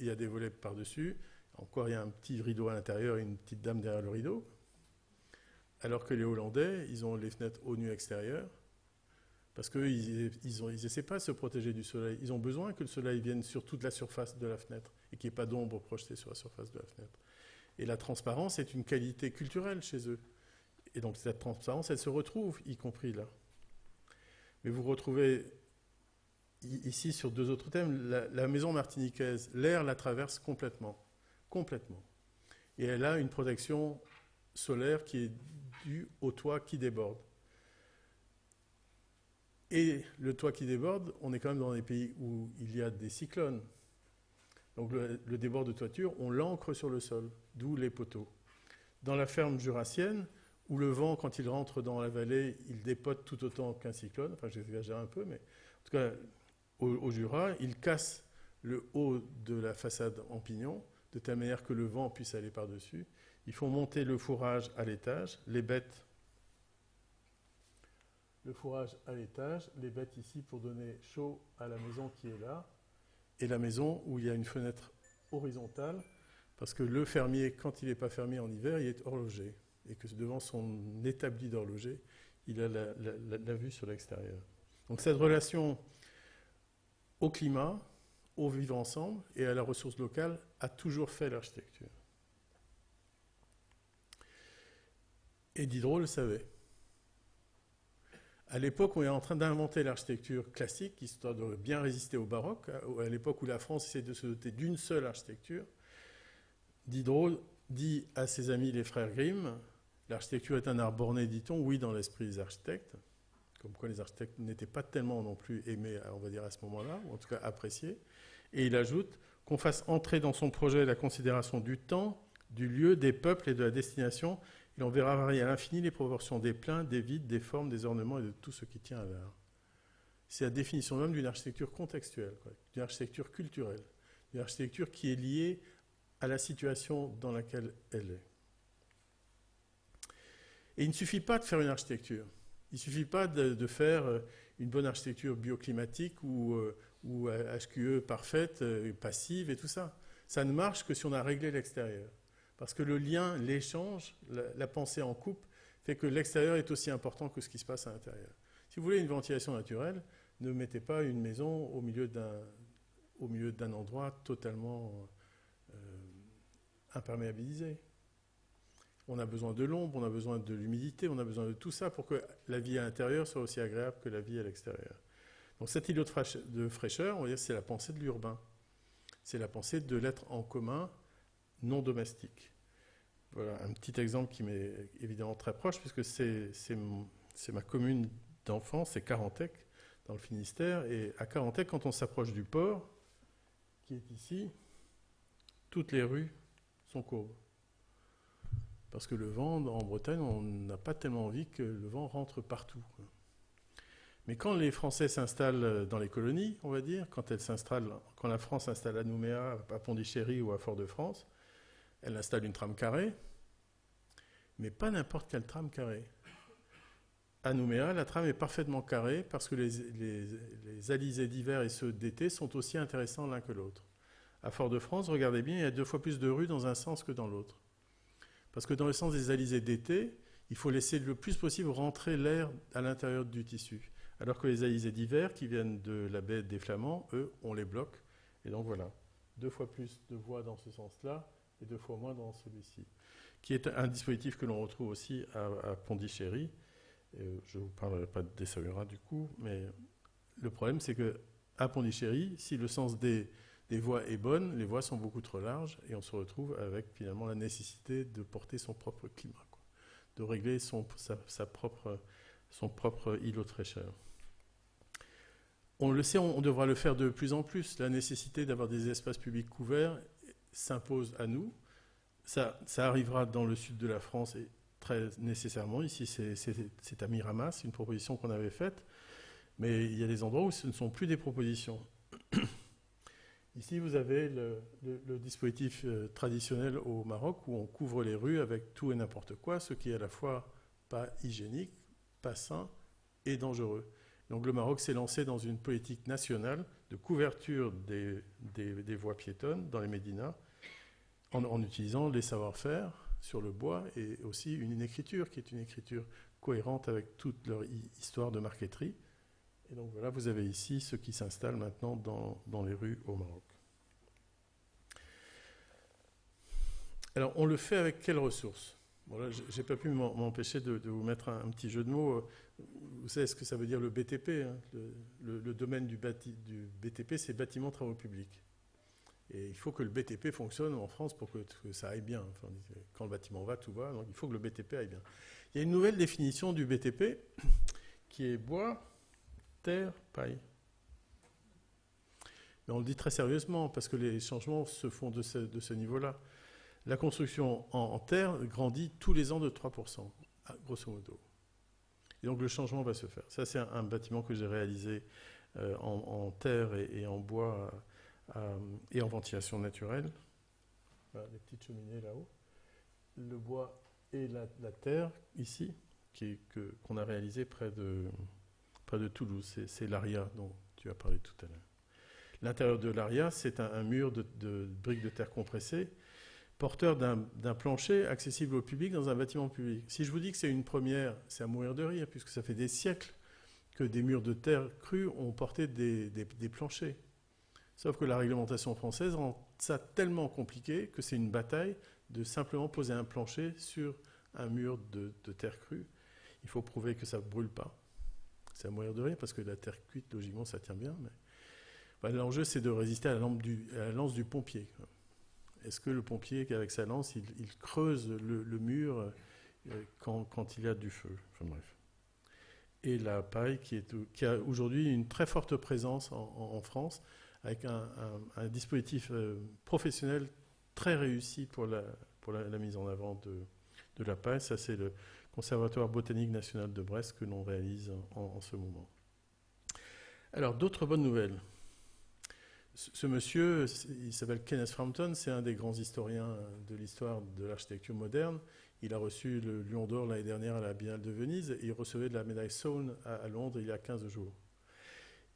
il y a des volets par-dessus, encore il y a un petit rideau à l'intérieur et une petite dame derrière le rideau, alors que les Hollandais, ils ont les fenêtres au nu extérieur, parce qu'ils n'essaient pas de se protéger du soleil. Ils ont besoin que le soleil vienne sur toute la surface de la fenêtre et qu'il n'y ait pas d'ombre projetée sur la surface de la fenêtre. Et la transparence est une qualité culturelle chez eux. Et donc cette transparence, elle se retrouve, y compris là. Mais vous retrouvez ici sur deux autres thèmes, la maison martiniquaise, l'air la traverse complètement. Complètement. Et elle a une protection solaire qui est due au toit qui déborde. Et le toit qui déborde, on est quand même dans des pays où il y a des cyclones. Donc le débord de toiture, on l'ancre sur le sol, d'où les poteaux. Dans la ferme jurassienne, où le vent, quand il rentre dans la vallée, il dépote tout autant qu'un cyclone, enfin j'exagère un peu, mais en tout cas, au Jura, il casse le haut de la façade en pignon, de telle manière que le vent puisse aller par-dessus. Ils font monter le fourrage à l'étage, les bêtes, le fourrage à l'étage, les bêtes ici pour donner chaud à la maison qui est là, et la maison où il y a une fenêtre horizontale, parce que le fermier, quand il n'est pas fermier en hiver, il est horloger, et que devant son établi d'horloger, il a la vue sur l'extérieur. Donc cette relation au climat, au vivre ensemble et à la ressource locale a toujours fait l'architecture. Et Diderot le savait. À l'époque où on est en train d'inventer l'architecture classique, histoire de bien résister au baroque, à l'époque où la France essaie de se doter d'une seule architecture, Diderot dit à ses amis les frères Grimm, l'architecture est un art borné, dit-on, oui, dans l'esprit des architectes, comme quoi les architectes n'étaient pas tellement non plus aimés, on va dire, à ce moment-là, ou en tout cas appréciés. Et il ajoute qu'on fasse entrer dans son projet la considération du temps, du lieu, des peuples et de la destination. Et on verra varier à l'infini les proportions des pleins, des vides, des formes, des ornements et de tout ce qui tient à l'art. C'est la définition même d'une architecture contextuelle, d'une architecture culturelle, d'une architecture qui est liée à la situation dans laquelle elle est. Et il ne suffit pas de faire une architecture. Il ne suffit pas de faire une bonne architecture bioclimatique ou HQE parfaite, passive et tout ça. Ça ne marche que si on a réglé l'extérieur. Parce que le lien, l'échange, la pensée en couple, fait que l'extérieur est aussi important que ce qui se passe à l'intérieur. Si vous voulez une ventilation naturelle, ne mettez pas une maison au milieu d'un endroit totalement imperméabilisé. On a besoin de l'ombre, on a besoin de l'humidité, on a besoin de tout ça pour que la vie à l'intérieur soit aussi agréable que la vie à l'extérieur. Donc cet îlot de fraîcheur, on va dire, c'est la pensée de l'urbain. C'est la pensée de l'être en commun non domestiques. Voilà un petit exemple qui m'est évidemment très proche, puisque c'est ma commune d'enfance, c'est Carantec, dans le Finistère. Et à Carantec, quand on s'approche du port, qui est ici, toutes les rues sont courbes. Parce que le vent, en Bretagne, on n'a pas tellement envie que le vent rentre partout. Mais quand les Français s'installent dans les colonies, on va dire, quand la France s'installe à Nouméa, à Pondichéry ou à Fort-de-France, elle installe une trame carrée, mais pas n'importe quelle trame carrée. À Nouméa, la trame est parfaitement carrée parce que les alizés d'hiver et ceux d'été sont aussi intéressants l'un que l'autre. À Fort-de-France, regardez bien, il y a 2 fois plus de rues dans un sens que dans l'autre. Parce que dans le sens des alizés d'été, il faut laisser le plus possible rentrer l'air à l'intérieur du tissu. Alors que les alizés d'hiver, qui viennent de la baie des Flamands, eux, on les bloque. Et donc voilà, 2 fois plus de voies dans ce sens-là et 2 fois moins dans celui-ci. Qui est un dispositif que l'on retrouve aussi à Pondichéry. Je ne vous parlerai pas d'Essaouira du coup, mais le problème c'est qu'à Pondichéry, si le sens des voies est bonne, les voies sont beaucoup trop larges et on se retrouve avec finalement la nécessité de porter son propre climat, quoi, de régler son propre îlot de fraîcheur. On le sait, on devra le faire de plus en plus. La nécessité d'avoir des espaces publics couverts s'impose à nous. Ça arrivera dans le sud de la France et très nécessairement. Ici, c'est à Miramas, une proposition qu'on avait faite. Mais il y a des endroits où ce ne sont plus des propositions. Ici, vous avez le dispositif traditionnel au Maroc où on couvre les rues avec tout et n'importe quoi, ce qui est à la fois pas hygiénique, pas sain et dangereux. Donc le Maroc s'est lancé dans une politique nationale de couverture des voies piétonnes dans les médinas en utilisant les savoir-faire sur le bois et aussi une écriture qui est une écriture cohérente avec toute leur histoire de marqueterie. Et donc voilà, vous avez ici ce qui s'installe maintenant dans les rues au Maroc. Alors on le fait avec quelles ressources ? Bon là, j'ai pas pu m'empêcher de vous mettre un petit jeu de mots. Vous savez ce que ça veut dire le BTP, hein, le domaine du BTP, c'est bâtiments travaux publics. Et il faut que le BTP fonctionne en France pour que ça aille bien. Enfin, quand le bâtiment va, tout va. Donc il faut que le BTP aille bien. Il y a une nouvelle définition du BTP qui est bois, terre, paille. Mais on le dit très sérieusement parce que les changements se font de ce niveau-là. La construction en terre grandit tous les ans de 3%, grosso modo. Et donc le changement va se faire. Ça, c'est un bâtiment que j'ai réalisé en terre et en bois et en ventilation naturelle. Voilà, les petites cheminées là-haut. Le bois et la terre, ici, qu'on a réalisé près de Toulouse. C'est l'ARIA dont tu as parlé tout à l'heure. L'intérieur de l'ARIA, c'est un mur de briques de terre compressées, porteur d'un plancher accessible au public dans un bâtiment public. Si je vous dis que c'est une première, c'est à mourir de rire, puisque ça fait des siècles que des murs de terre crue ont porté des planchers. Sauf que la réglementation française rend ça tellement compliqué que c'est une bataille de simplement poser un plancher sur un mur de terre crue. Il faut prouver que ça ne brûle pas. C'est à mourir de rire, parce que la terre cuite, logiquement, ça tient bien. Mais voilà, l'enjeu, c'est de résister à la lance du pompier. Est-ce que le pompier, avec sa lance, il creuse le mur quand il y a du feu? Enfin, bref. Et la paille, qui a aujourd'hui une très forte présence en France, avec un dispositif professionnel très réussi pour la mise en avant de la paille. Ça, c'est le Conservatoire botanique national de Brest que l'on réalise en ce moment. Alors, d'autres bonnes nouvelles. Ce monsieur, il s'appelle Kenneth Frampton, c'est un des grands historiens de l'histoire de l'architecture moderne. Il a reçu le Lion d'Or l'année dernière à la Biennale de Venise et il recevait de la médaille Soane à Londres il y a 15 jours.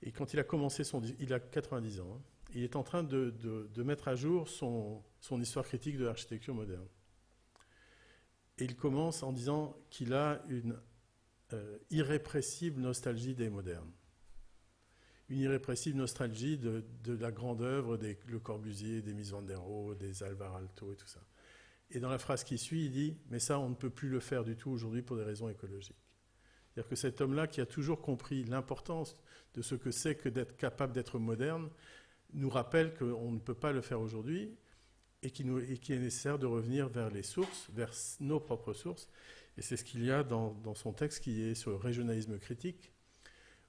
Et quand il a commencé il a 90 ans, hein, il est en train de mettre à jour son histoire critique de l'architecture moderne. Et il commence en disant qu'il a une irrépressible nostalgie des modernes. Une irrépressible nostalgie de la grande œuvre des Le Corbusier, des Mies van der Rohe, des Alvar Aalto et tout ça. Et dans la phrase qui suit, il dit « Mais ça, on ne peut plus le faire du tout aujourd'hui pour des raisons écologiques. » C'est-à-dire que cet homme-là, qui a toujours compris l'importance de ce que c'est que d'être capable d'être moderne, nous rappelle qu'on ne peut pas le faire aujourd'hui. et qui est nécessaire de revenir vers les sources, vers nos propres sources. Et c'est ce qu'il y a dans son texte qui est sur le régionalisme critique,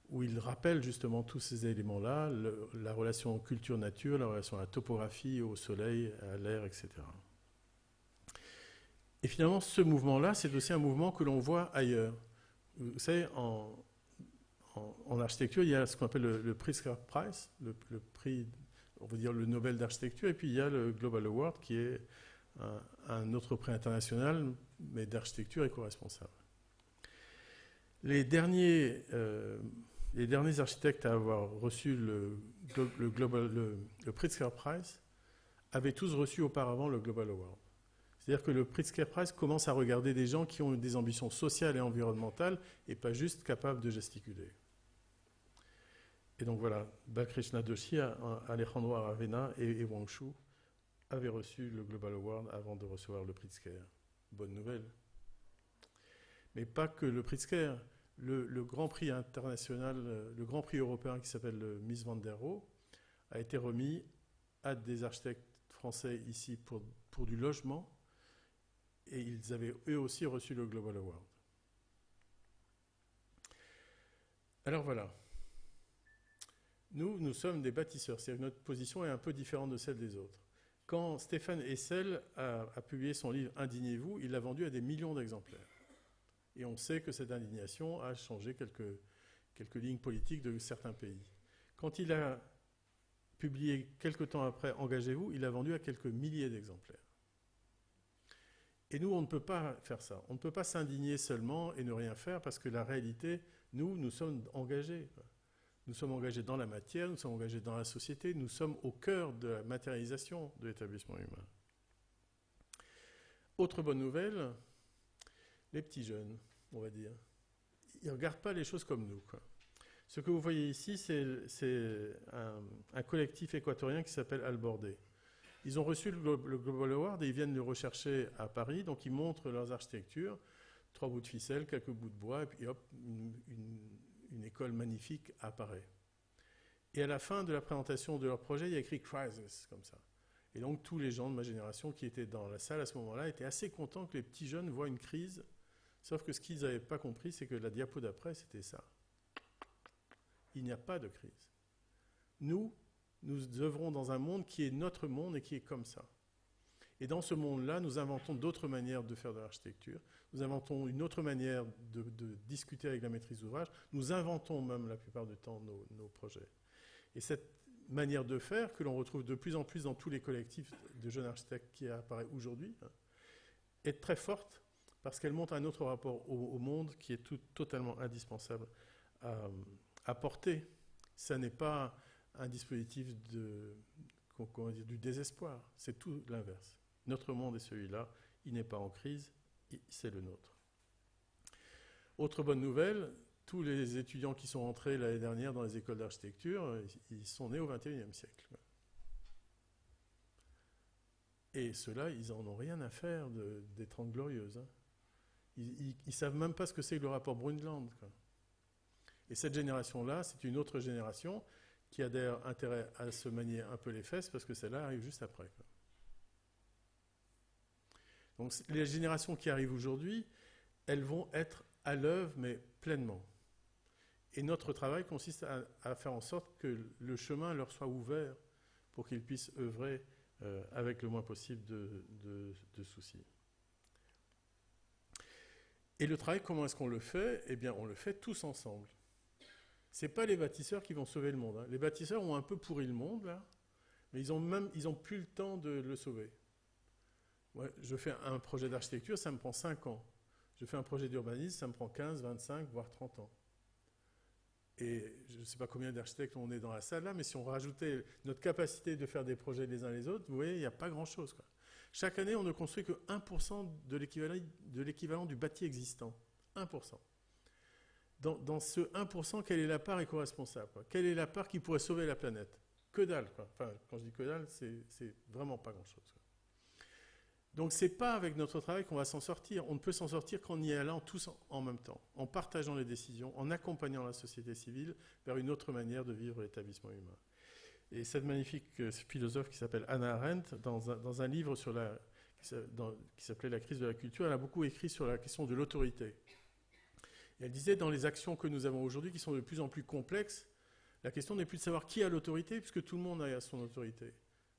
où il rappelle justement tous ces éléments-là, la relation culture-nature, la relation à la topographie, au soleil, à l'air, etc. Et finalement, ce mouvement-là, c'est aussi un mouvement que l'on voit ailleurs. Vous savez, en architecture, il y a ce qu'on appelle le Pritzker Prize, le prix, on va dire le Nobel d'architecture, et puis il y a le Global Award, qui est un autre prix international, mais d'architecture éco-responsable. Les derniers architectes à avoir reçu le Pritzker Prize avaient tous reçu auparavant le Global Award. C'est-à-dire que le Pritzker Prize commence à regarder des gens qui ont des ambitions sociales et environnementales et pas juste capables de gesticuler. Et donc voilà, Balakrishna Doshi, Alejandro Aravena et Wang Shu avaient reçu le Global Award avant de recevoir le Pritzker. Bonne nouvelle. Mais pas que le Pritzker. Le Grand Prix international, le Grand Prix européen qui s'appelle le Mies van der Rohe, a été remis à des architectes français ici pour du logement, et ils avaient eux aussi reçu le Global Award. Alors voilà. Nous sommes des bâtisseurs, c'est-à-dire que notre position est un peu différente de celle des autres. Quand Stéphane Hessel a publié son livre « Indignez-vous », il l'a vendu à des millions d'exemplaires. Et on sait que cette indignation a changé quelques lignes politiques de certains pays. Quand il a publié quelque temps après « Engagez-vous », il a vendu à quelques milliers d'exemplaires. Et nous, on ne peut pas faire ça. On ne peut pas s'indigner seulement et ne rien faire parce que la réalité, nous sommes engagés. Nous sommes engagés dans la matière, nous sommes engagés dans la société, nous sommes au cœur de la matérialisation de l'établissement humain. Autre bonne nouvelle, les petits jeunes, on va dire. Ils ne regardent pas les choses comme nous, quoi. Ce que vous voyez ici, c'est un collectif équatorien qui s'appelle Albordé. Ils ont reçu le Global Award et ils viennent le rechercher à Paris, donc ils montrent leurs architectures, 3 bouts de ficelle, quelques bouts de bois, et puis hop, une école magnifique apparaît. Et à la fin de la présentation de leur projet, il y a écrit « Crisis » comme ça. Et donc tous les gens de ma génération qui étaient dans la salle à ce moment-là étaient assez contents que les petits jeunes voient une crise, sauf que ce qu'ils n'avaient pas compris, c'est que la diapo d'après, c'était ça. Il n'y a pas de crise. Nous œuvrons dans un monde qui est notre monde et qui est comme ça. Et dans ce monde-là, nous inventons d'autres manières de faire de l'architecture. Nous inventons une autre manière de discuter avec la maîtrise d'ouvrage. Nous inventons même la plupart du temps nos projets. Et cette manière de faire, que l'on retrouve de plus en plus dans tous les collectifs de jeunes architectes qui apparaît aujourd'hui, est très forte parce qu'elle montre un autre rapport au monde qui est totalement indispensable à porter. Ça n'est pas un dispositif du désespoir, c'est tout l'inverse. Notre monde est celui-là, il n'est pas en crise, c'est le nôtre. Autre bonne nouvelle, tous les étudiants qui sont entrés l'année dernière dans les écoles d'architecture, ils sont nés au XXIe siècle. Et ceux-là, ils n'en ont rien à faire des 30 glorieuses. Hein. Ils ne savent même pas ce que c'est que le rapport Brundtland. Quoi. Et cette génération-là, c'est une autre génération qui a d'ailleurs intérêt à se manier un peu les fesses parce que celle-là arrive juste après. Quoi. Donc les générations qui arrivent aujourd'hui, elles vont être à l'œuvre, mais pleinement. Et notre travail consiste à faire en sorte que le chemin leur soit ouvert pour qu'ils puissent œuvrer avec le moins possible de soucis. Et le travail, comment est-ce qu'on le fait ? Eh bien, on le fait tous ensemble. Ce n'est pas les bâtisseurs qui vont sauver le monde. Hein. Les bâtisseurs ont un peu pourri le monde, là, mais ils ont plus le temps de le sauver. Ouais, je fais un projet d'architecture, ça me prend 5 ans. Je fais un projet d'urbanisme, ça me prend 15, 25, voire 30 ans. Et je ne sais pas combien d'architectes on est dans la salle là, mais si on rajoutait notre capacité de faire des projets les uns les autres, vous voyez, il n'y a pas grand-chose. Quoi. Chaque année, on ne construit que 1% de l'équivalent du bâti existant. 1%. Dans ce 1%, quelle est la part éco-responsable ? Quelle est la part qui pourrait sauver la planète ? Que dalle. Quoi. Enfin, quand je dis que dalle, c'est vraiment pas grand-chose. Quoi. Donc, ce n'est pas avec notre travail qu'on va s'en sortir. On ne peut s'en sortir qu'en y allant tous en même temps, en partageant les décisions, en accompagnant la société civile vers une autre manière de vivre l'établissement humain. Et cette magnifique philosophe qui s'appelle Hannah Arendt, dans un livre qui s'appelait La crise de la culture, elle a beaucoup écrit sur la question de l'autorité. Et elle disait, dans les actions que nous avons aujourd'hui, qui sont de plus en plus complexes, la question n'est plus de savoir qui a l'autorité, puisque tout le monde a son autorité.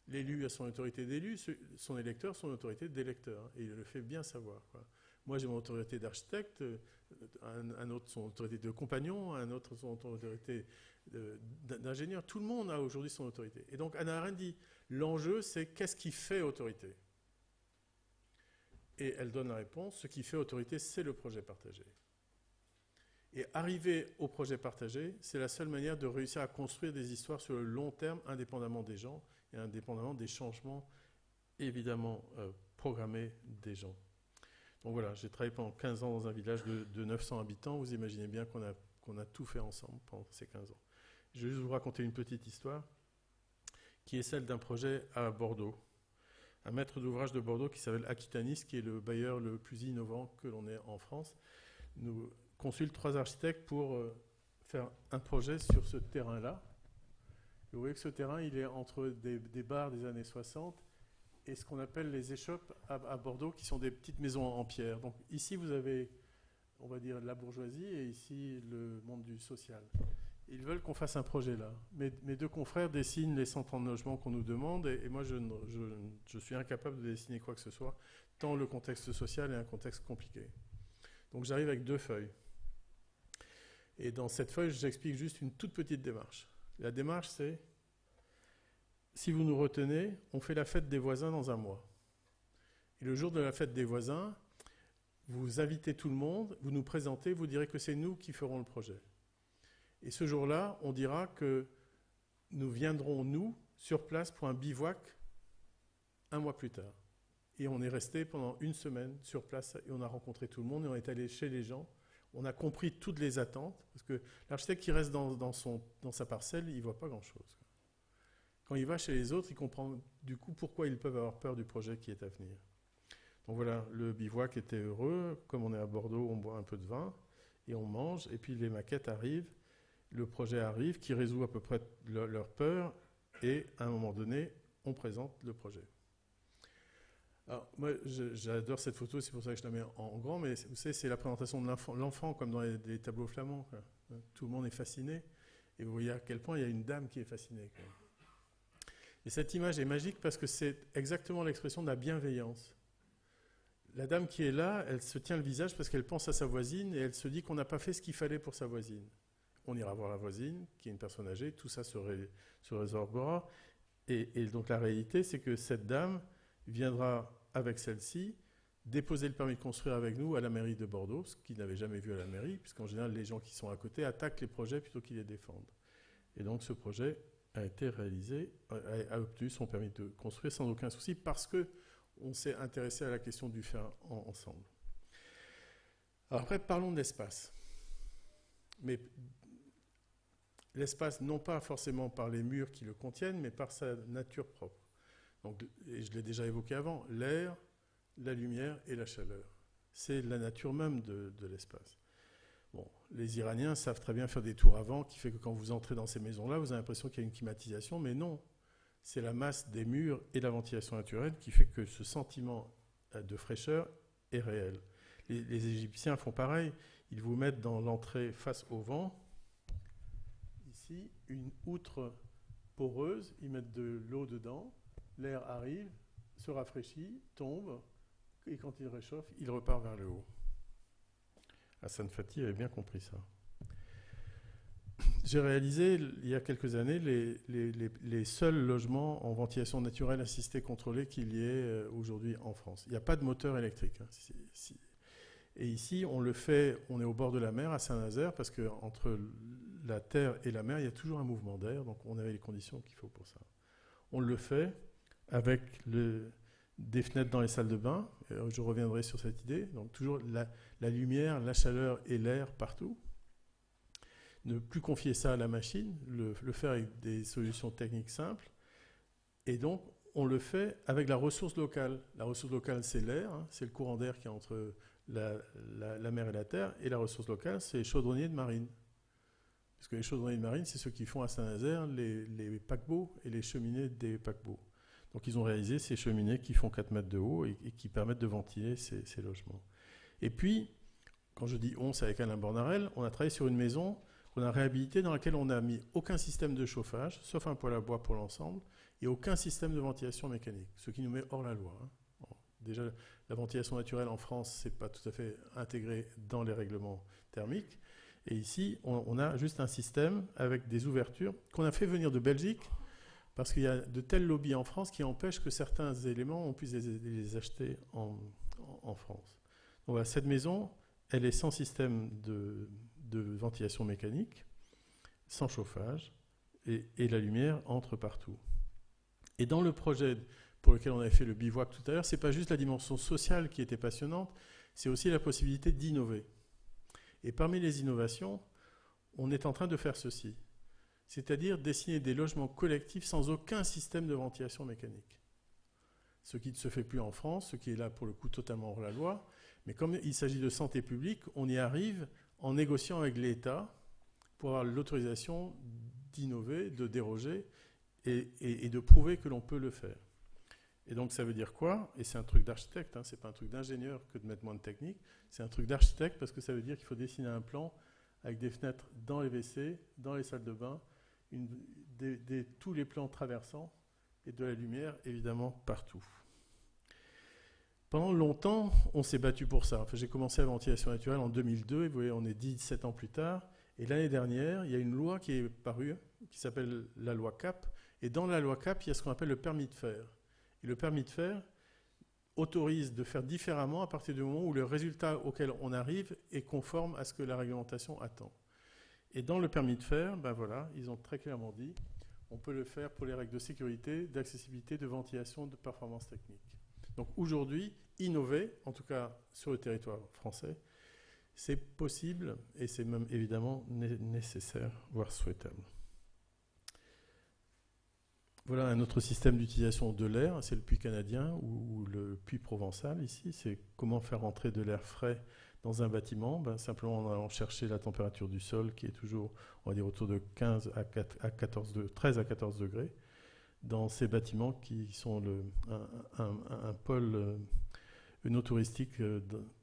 L'élu a son autorité d'élu, son électeur son autorité d'électeur. Et il le fait bien savoir, quoi. Moi, j'ai mon autorité d'architecte, un autre son autorité de compagnon, un autre son autorité d'ingénieur. Tout le monde a aujourd'hui son autorité. Et donc, Hannah Arendt dit, l'enjeu, c'est qu'est-ce qui fait autorité? Et elle donne la réponse, ce qui fait autorité, c'est le projet partagé. Et arriver au projet partagé, c'est la seule manière de réussir à construire des histoires sur le long terme, indépendamment des gens et indépendamment des changements, évidemment, programmés des gens. Donc voilà, j'ai travaillé pendant 15 ans dans un village de 900 habitants. Vous imaginez bien qu'on a tout fait ensemble pendant ces 15 ans. Je vais juste vous raconter une petite histoire qui est celle d'un projet à Bordeaux. Un maître d'ouvrage de Bordeaux qui s'appelle Aquitanis, qui est le bailleur le plus innovant que l'on ait en France, nous consulte 3 architectes pour faire un projet sur ce terrain-là. Vous voyez que ce terrain, il est entre des bars des années 60 et ce qu'on appelle les échoppes à Bordeaux, qui sont des petites maisons en pierre. Donc ici, vous avez, on va dire, la bourgeoisie et ici, le monde du social. Ils veulent qu'on fasse un projet là. Mes 2 confrères dessinent les 130 logements qu'on nous demande et moi, je suis incapable de dessiner quoi que ce soit, tant le contexte social est un contexte compliqué. Donc j'arrive avec 2 feuilles. Et dans cette feuille, j'explique juste une toute petite démarche. La démarche, c'est, si vous nous retenez, on fait la fête des voisins dans un mois. Et le jour de la fête des voisins, vous invitez tout le monde, vous nous présentez, vous direz que c'est nous qui ferons le projet. Et ce jour-là, on dira que nous viendrons, nous, sur place pour un bivouac 1 mois plus tard. Et on est resté pendant 1 semaine sur place et on a rencontré tout le monde et on est allé chez les gens. On a compris toutes les attentes, parce que l'architecte qui reste dans sa parcelle, il ne voit pas grand-chose. Quand il va chez les autres, il comprend du coup pourquoi ils peuvent avoir peur du projet qui est à venir. Donc voilà, le bivouac était heureux. Comme on est à Bordeaux, on boit un peu de vin et on mange. Et puis les maquettes arrivent, le projet arrive, qui résout à peu près leur peur. Et à un moment donné, on présente le projet. Alors, moi, j'adore cette photo, c'est pour ça que je la mets en grand, mais vous savez, c'est la présentation de l'enfant, comme dans les tableaux flamands, quoi. Tout le monde est fasciné, et vous voyez à quel point il y a une dame qui est fascinée, quoi. Et cette image est magique parce que c'est exactement l'expression de la bienveillance. La dame qui est là, elle se tient le visage parce qu'elle pense à sa voisine, et elle se dit qu'on n'a pas fait ce qu'il fallait pour sa voisine. On ira voir la voisine, qui est une personne âgée, tout ça se résorbera, et donc la réalité, c'est que cette dame viendra avec celle-ci déposer le permis de construire avec nous à la mairie de Bordeaux, ce qu'il n'avait jamais vu à la mairie, puisqu'en général, les gens qui sont à côté attaquent les projets plutôt qu'ils les défendent. Et donc, ce projet a été réalisé, a obtenu son permis de construire sans aucun souci, parce qu'on s'est intéressé à la question du faire ensemble. Alors après, parlons de l'espace. Mais l'espace, non pas forcément par les murs qui le contiennent, mais par sa nature propre. Donc, et je l'ai déjà évoqué avant, l'air, la lumière et la chaleur. C'est la nature même de l'espace. Bon, les Iraniens savent très bien faire des tours à vent, qui fait que quand vous entrez dans ces maisons-là, vous avez l'impression qu'il y a une climatisation, mais non. C'est la masse des murs et la ventilation naturelle qui fait que ce sentiment de fraîcheur est réel. Les Égyptiens font pareil. Ils vous mettent dans l'entrée face au vent, ici, une outre poreuse, ils mettent de l'eau dedans. L'air arrive, se rafraîchit, tombe, et quand il réchauffe, il repart vers le haut. Hassan Fatih avait bien compris ça. J'ai réalisé, il y a quelques années, les seuls logements en ventilation naturelle assistée contrôlée qu'il y ait aujourd'hui en France. Il n'y a pas de moteur électrique. Et ici, on le fait, on est au bord de la mer, à Saint-Nazaire, parce qu'entre la terre et la mer, il y a toujours un mouvement d'air, donc on avait les conditions qu'il faut pour ça. On le fait avec des fenêtres dans les salles de bain. Je reviendrai sur cette idée. Donc toujours la lumière, la chaleur et l'air partout. Ne plus confier ça à la machine, le faire avec des solutions techniques simples. Et donc, on le fait avec la ressource locale. La ressource locale, c'est l'air, hein, c'est le courant d'air qui est entre la mer et la terre. Et la ressource locale, c'est les chaudronniers de marine. Parce que les chaudronniers de marine, c'est ceux qui font à Saint-Nazaire les paquebots et les cheminées des paquebots. Donc ils ont réalisé ces cheminées qui font 4 mètres de haut et qui permettent de ventiler ces logements. Et puis, quand je dis on, c'est avec Alain Bornarel, on a travaillé sur une maison qu'on a réhabilitée dans laquelle on n'a mis aucun système de chauffage, sauf un poêle à bois pour l'ensemble, et aucun système de ventilation mécanique, ce qui nous met hors la loi. Bon, déjà, la ventilation naturelle en France, ce n'est pas tout à fait intégré dans les règlements thermiques. Et ici, on a juste un système avec des ouvertures qu'on a fait venir de Belgique, parce qu'il y a de tels lobbies en France qui empêchent que certains éléments, on puisse les acheter en France. Donc voilà, cette maison, elle est sans système de ventilation mécanique, sans chauffage, et la lumière entre partout. Et dans le projet pour lequel on avait fait le bivouac tout à l'heure, ce n'est pas juste la dimension sociale qui était passionnante, c'est aussi la possibilité d'innover. Et parmi les innovations, on est en train de faire ceci, c'est-à-dire dessiner des logements collectifs sans aucun système de ventilation mécanique. Ce qui ne se fait plus en France, ce qui est là pour le coup totalement hors la loi, mais comme il s'agit de santé publique, on y arrive en négociant avec l'État pour avoir l'autorisation d'innover, de déroger et de prouver que l'on peut le faire. Et donc ça veut dire quoi? Et c'est un truc d'architecte, ce n'est pas un truc d'ingénieur que de mettre moins de technique, c'est un truc d'architecte parce que ça veut dire qu'il faut dessiner un plan avec des fenêtres dans les WC, dans les salles de bain, tous les plans traversants et de la lumière évidemment partout. Pendant longtemps, on s'est battu pour ça. Enfin, j'ai commencé la ventilation naturelle en 2002, et vous voyez, on est 17 ans plus tard. Et l'année dernière, il y a une loi qui est parue, qui s'appelle la loi CAP. Et dans la loi CAP, il y a ce qu'on appelle le permis de faire. Et le permis de faire autorise de faire différemment à partir du moment où le résultat auquel on arrive est conforme à ce que la réglementation attend. Et dans le permis de faire, ben voilà, ils ont très clairement dit, on peut le faire pour les règles de sécurité, d'accessibilité, de ventilation, de performance technique. Donc aujourd'hui, innover, en tout cas sur le territoire français, c'est possible et c'est même évidemment nécessaire, voire souhaitable. Voilà un autre système d'utilisation de l'air, c'est le puits canadien ou le puits provençal ici. C'est comment faire entrer de l'air frais dans un bâtiment, simplement en allant chercher la température du sol qui est toujours, on va dire, autour de 13 à 14 degrés. Dans ces bâtiments qui sont un pôle œnotouristique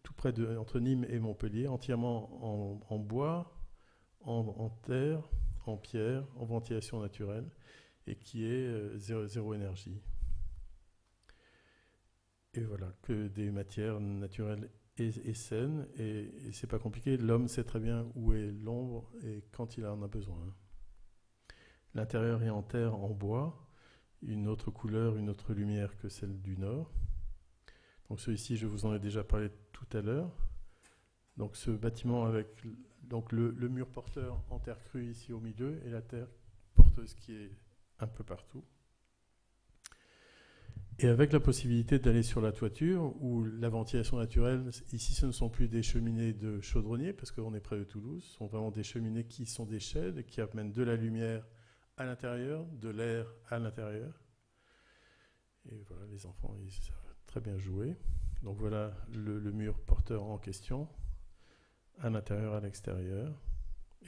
tout près entre Nîmes et Montpellier, entièrement en bois, en terre, en pierre, en ventilation naturelle, et qui est zéro énergie. Et voilà, que des matières naturelles et saines, et c'est pas compliqué, l'homme sait très bien où est l'ombre et quand il en a besoin. L'intérieur est en terre, en bois, une autre couleur, une autre lumière que celle du nord. Donc celui-ci, je vous en ai déjà parlé tout à l'heure. Donc ce bâtiment avec donc le mur porteur en terre crue ici au milieu et la terre porteuse qui est un peu partout. Et avec la possibilité d'aller sur la toiture où la ventilation naturelle, ici ce ne sont plus des cheminées de chaudronniers parce qu'on est près de Toulouse, ce sont vraiment des cheminées qui sont des sheds qui amènent de la lumière à l'intérieur, de l'air à l'intérieur. Et voilà, les enfants, ils savent très bien jouer. Donc voilà le mur porteur en question, à l'intérieur, à l'extérieur.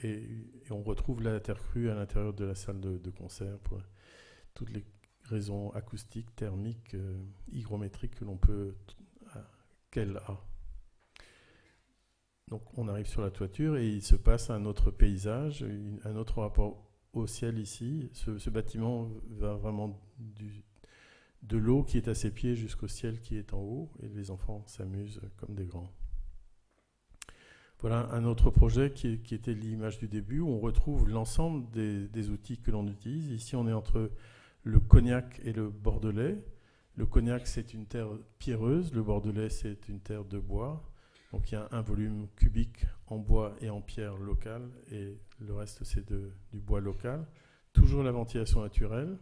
Et on retrouve la terre crue à l'intérieur de la salle de concert pour toutes les raisons acoustiques, thermiques, hygrométriques qu'elle a. Donc on arrive sur la toiture et il se passe un autre paysage, un autre rapport au ciel ici. Ce bâtiment va vraiment de l'eau qui est à ses pieds jusqu'au ciel qui est en haut, et les enfants s'amusent comme des grands. Voilà un autre projet qui était l'image du début, où on retrouve l'ensemble des outils que l'on utilise. Ici, on est entre le Cognac et le Bordelais. Le Cognac, c'est une terre pierreuse, le Bordelais, c'est une terre de bois. Donc il y a un volume cubique en bois et en pierre local, et le reste, c'est du bois local. Toujours la ventilation naturelle.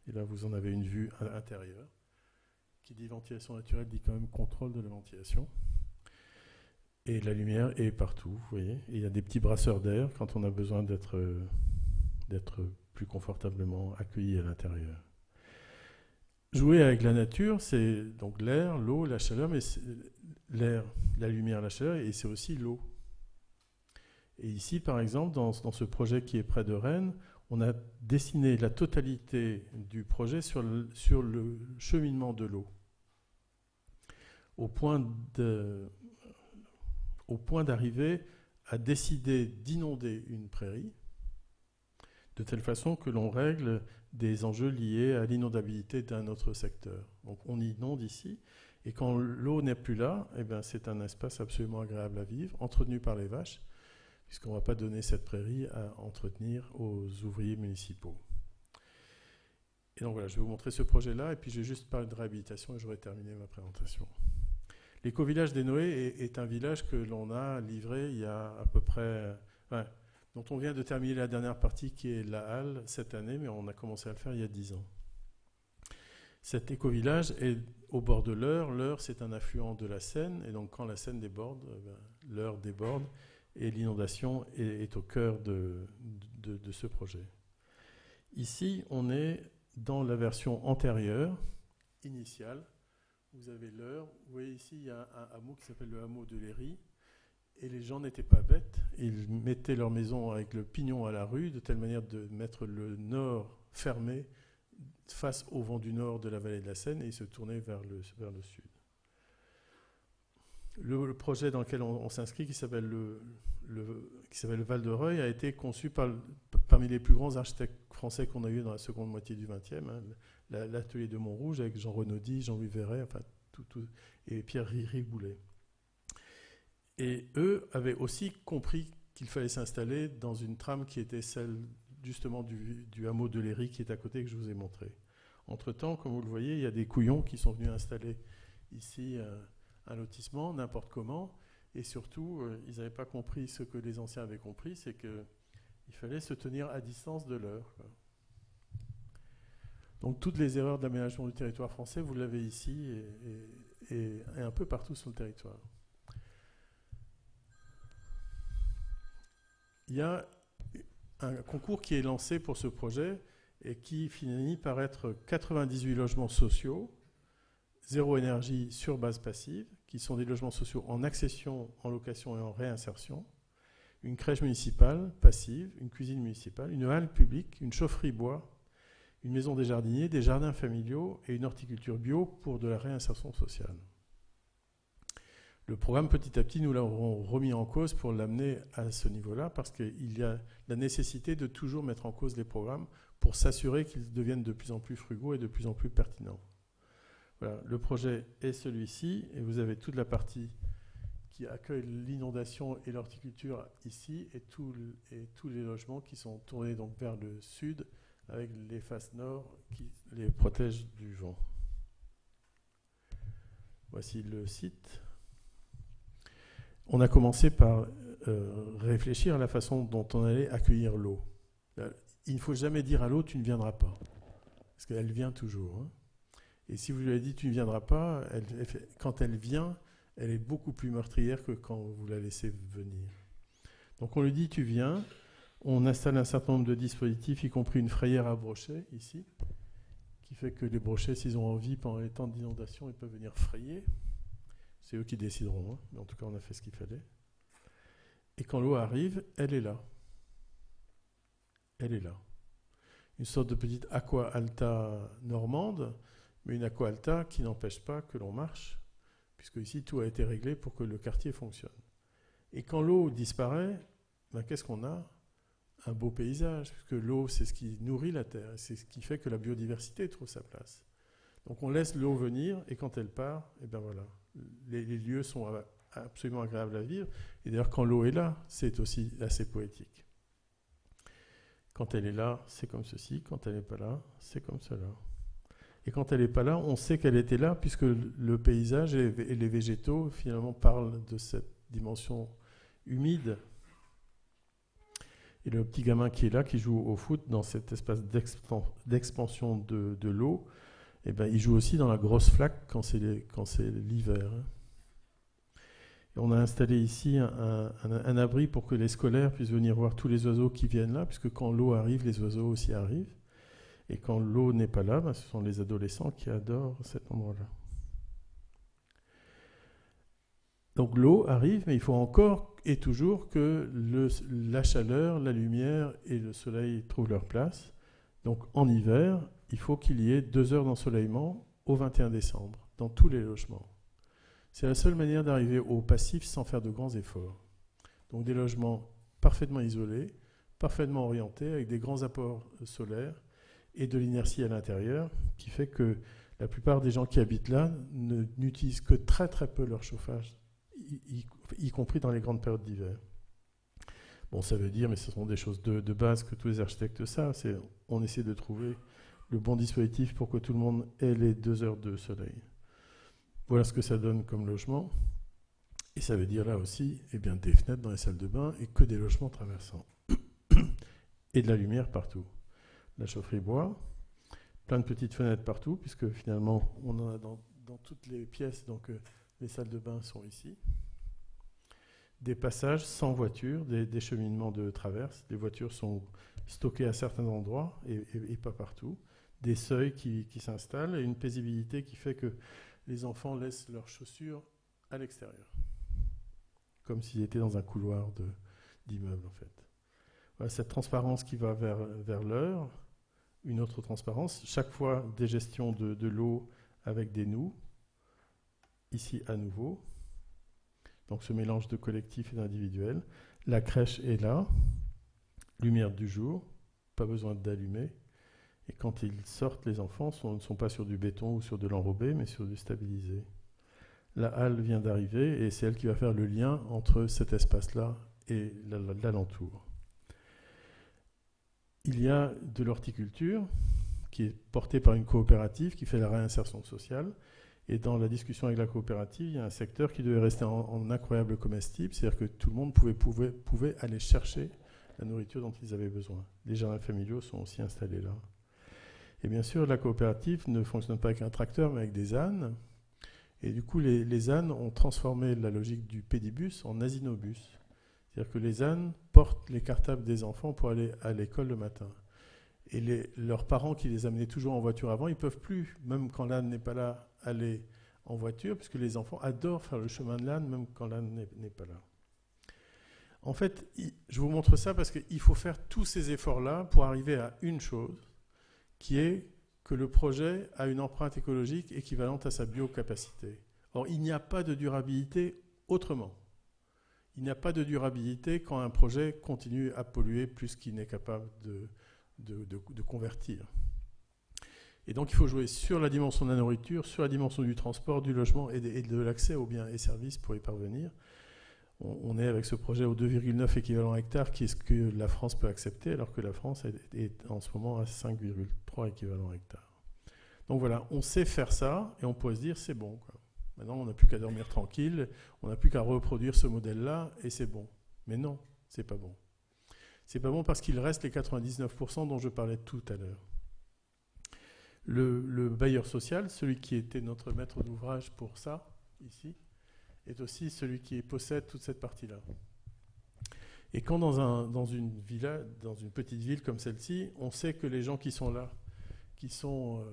Et là, vous en avez une vue à l'intérieur. Qui dit ventilation naturelle dit quand même contrôle de la ventilation. Et la lumière est partout, vous voyez. Et il y a des petits brasseurs d'air quand on a besoin d'être plus confortablement accueilli à l'intérieur. Jouer avec la nature, c'est donc l'air, l'eau, la chaleur, mais l'air, la lumière, la chaleur, et c'est aussi l'eau. Et ici, par exemple, dans ce projet qui est près de Rennes, on a dessiné la totalité du projet sur le cheminement de l'eau, au point d'arriver à décider d'inonder une prairie, de telle façon que l'on règle des enjeux liés à l'inondabilité d'un autre secteur. Donc on inonde ici, et quand l'eau n'est plus là, eh bien, c'est un espace absolument agréable à vivre, entretenu par les vaches, puisqu'on ne va pas donner cette prairie à entretenir aux ouvriers municipaux. Et donc voilà, je vais vous montrer ce projet-là, et puis je vais juste parler de réhabilitation, et j'aurai terminé ma présentation. L'éco-village des Noé est un village que l'on a livré il y a à peu près... dont on vient de terminer la dernière partie qui est la halle cette année, mais on a commencé à le faire il y a 10 ans. Cet éco-village est au bord de l'Eure. L'Eure, c'est un affluent de la Seine, et donc quand la Seine déborde, l'Eure déborde, et l'inondation est au cœur de ce projet. Ici, on est dans la version antérieure, initiale. Vous avez l'Eure. Vous voyez ici, il y a un hameau qui s'appelle le hameau de Léry. Et les gens n'étaient pas bêtes. Ils mettaient leur maison avec le pignon à la rue, de telle manière de mettre le nord fermé face au vent du nord de la vallée de la Seine, et ils se tournaient vers le sud. Le projet dans lequel on s'inscrit, qui s'appelle le Val de Reuil, a été conçu parmi les plus grands architectes français qu'on a eu dans la seconde moitié du XXe. L'atelier de Montrouge avec Jean Renaudy, Jean-Louis Verret, enfin, et Pierre Rigoulet. Et eux avaient aussi compris qu'il fallait s'installer dans une trame qui était celle justement du hameau de Léry qui est à côté, que je vous ai montré. Entre-temps, comme vous le voyez, il y a des couillons qui sont venus installer ici un lotissement, n'importe comment. Et surtout, ils n'avaient pas compris ce que les anciens avaient compris, c'est qu'il fallait se tenir à distance de l'Eure. Donc toutes les erreurs d'aménagement du territoire français, vous l'avez ici et un peu partout sur le territoire. Il y a un concours qui est lancé pour ce projet et qui finit par être 98 logements sociaux, zéro énergie sur base passive, qui sont des logements sociaux en accession, en location et en réinsertion, une crèche municipale passive, une cuisine municipale, une halle publique, une chaufferie bois, une maison des jardiniers, des jardins familiaux et une horticulture bio pour de la réinsertion sociale. Le programme, petit à petit, nous l'avons remis en cause pour l'amener à ce niveau-là, parce qu'il y a la nécessité de toujours mettre en cause les programmes pour s'assurer qu'ils deviennent de plus en plus frugaux et de plus en plus pertinents. Voilà, le projet est celui-ci, et vous avez toute la partie qui accueille l'inondation et l'horticulture ici, et tous les logements qui sont tournés donc vers le sud, avec les faces nord qui les protègent du vent. Voici le site. On a commencé par réfléchir à la façon dont on allait accueillir l'eau. Il ne faut jamais dire à l'eau « tu ne viendras pas », parce qu'elle vient toujours. Hein. Et si vous lui avez dit « tu ne viendras pas », quand elle vient, elle est beaucoup plus meurtrière que quand vous la laissez venir. Donc on lui dit « tu viens », on installe un certain nombre de dispositifs, y compris une frayère à brochets, ici, qui fait que les brochets, s'ils ont envie, pendant les temps d'inondation, ils peuvent venir frayer. C'est eux qui décideront, hein. Mais en tout cas, on a fait ce qu'il fallait. Et quand l'eau arrive, elle est là. Elle est là. Une sorte de petite aqua alta normande, mais une aqua alta qui n'empêche pas que l'on marche, puisque ici, tout a été réglé pour que le quartier fonctionne. Et quand l'eau disparaît, ben, qu'est-ce qu'on a ? Un beau paysage, puisque l'eau, c'est ce qui nourrit la terre, c'est ce qui fait que la biodiversité trouve sa place. Donc on laisse l'eau venir, et quand elle part, et ben voilà, les lieux sont absolument agréables à vivre. Et d'ailleurs, quand l'eau est là, c'est aussi assez poétique. Quand elle est là, c'est comme ceci. Quand elle n'est pas là, c'est comme cela. Et quand elle n'est pas là, on sait qu'elle était là, puisque le paysage et les végétaux, finalement, parlent de cette dimension humide. Et le petit gamin qui est là, qui joue au foot dans cet espace d'expansion de l'eau, eh ben, il joue aussi dans la grosse flaque quand c'est l'hiver. Et on a installé ici un abri pour que les scolaires puissent venir voir tous les oiseaux qui viennent là, puisque quand l'eau arrive, les oiseaux aussi arrivent. Et quand l'eau n'est pas là, ben, ce sont les adolescents qui adorent cet endroit-là. Donc l'eau arrive, mais il faut encore et toujours que la chaleur, la lumière et le soleil trouvent leur place. Donc en hiver, il faut qu'il y ait 2 heures d'ensoleillement au 21 décembre, dans tous les logements. C'est la seule manière d'arriver au passif sans faire de grands efforts. Donc des logements parfaitement isolés, parfaitement orientés, avec des grands apports solaires et de l'inertie à l'intérieur, qui fait que la plupart des gens qui habitent là n'utilisent que très très peu leur chauffage, y compris dans les grandes périodes d'hiver. Bon, ça veut dire, mais ce sont des choses de base que tous les architectes savent, on essaie de trouver le bon dispositif pour que tout le monde ait les 2 heures de soleil. Voilà ce que ça donne comme logement. Et ça veut dire là aussi des fenêtres dans les salles de bain et que des logements traversants. Et de la lumière partout. La chaufferie bois, plein de petites fenêtres partout, puisque finalement on en a dans toutes les pièces, donc les salles de bain sont ici. Des passages sans voiture, des cheminements de traverse. Les voitures sont stockées à certains endroits et pas partout. Des seuils qui s'installent et une paisibilité qui fait que les enfants laissent leurs chaussures à l'extérieur, comme s'ils étaient dans un couloir d'immeuble en fait. Voilà, cette transparence qui va vers l'heure, une autre transparence, chaque fois des gestions de l'eau avec des nous, ici à nouveau, donc ce mélange de collectif et d'individuel. La crèche est là, lumière du jour, pas besoin d'allumer. Et quand ils sortent, les enfants ne sont pas sur du béton ou sur de l'enrobé, mais sur du stabilisé. La halle vient d'arriver et c'est elle qui va faire le lien entre cet espace-là et l'alentour. Il y a de l'horticulture qui est portée par une coopérative qui fait la réinsertion sociale. Et dans la discussion avec la coopérative, il y a un secteur qui devait rester en incroyable comestible, c'est-à-dire que tout le monde pouvait aller chercher la nourriture dont ils avaient besoin. Les jardins familiaux sont aussi installés là. Et bien sûr, la coopérative ne fonctionne pas avec un tracteur, mais avec des ânes. Et du coup, les ânes ont transformé la logique du pédibus en asinobus. C'est-à-dire que les ânes portent les cartables des enfants pour aller à l'école le matin. Et leurs parents qui les amenaient toujours en voiture avant, ils ne peuvent plus, même quand l'âne n'est pas là, aller en voiture, puisque les enfants adorent faire le chemin de l'âne, même quand l'âne n'est pas là. En fait, je vous montre ça parce qu'il faut faire tous ces efforts-là pour arriver à une chose, qui est que le projet a une empreinte écologique équivalente à sa biocapacité. Or, il n'y a pas de durabilité autrement. Il n'y a pas de durabilité quand un projet continue à polluer plus qu'il n'est capable de convertir. Et donc, il faut jouer sur la dimension de la nourriture, sur la dimension du transport, du logement et de l'accès aux biens et services pour y parvenir. On est avec ce projet au 2,9 équivalent hectares, qui est ce que la France peut accepter, alors que la France est en ce moment à 5,3 équivalent hectares. Donc voilà, on sait faire ça, et on pourrait se dire, c'est bon, quoi. Maintenant, on n'a plus qu'à dormir tranquille, on n'a plus qu'à reproduire ce modèle-là, et c'est bon. Mais non, c'est pas bon. C'est pas bon parce qu'il reste les 99% dont je parlais tout à l'heure. Le bailleur social, celui qui était notre maître d'ouvrage pour ça, ici, est aussi celui qui possède toute cette partie-là. Et quand dans une petite ville comme celle-ci, on sait que les gens qui sont là, qui sont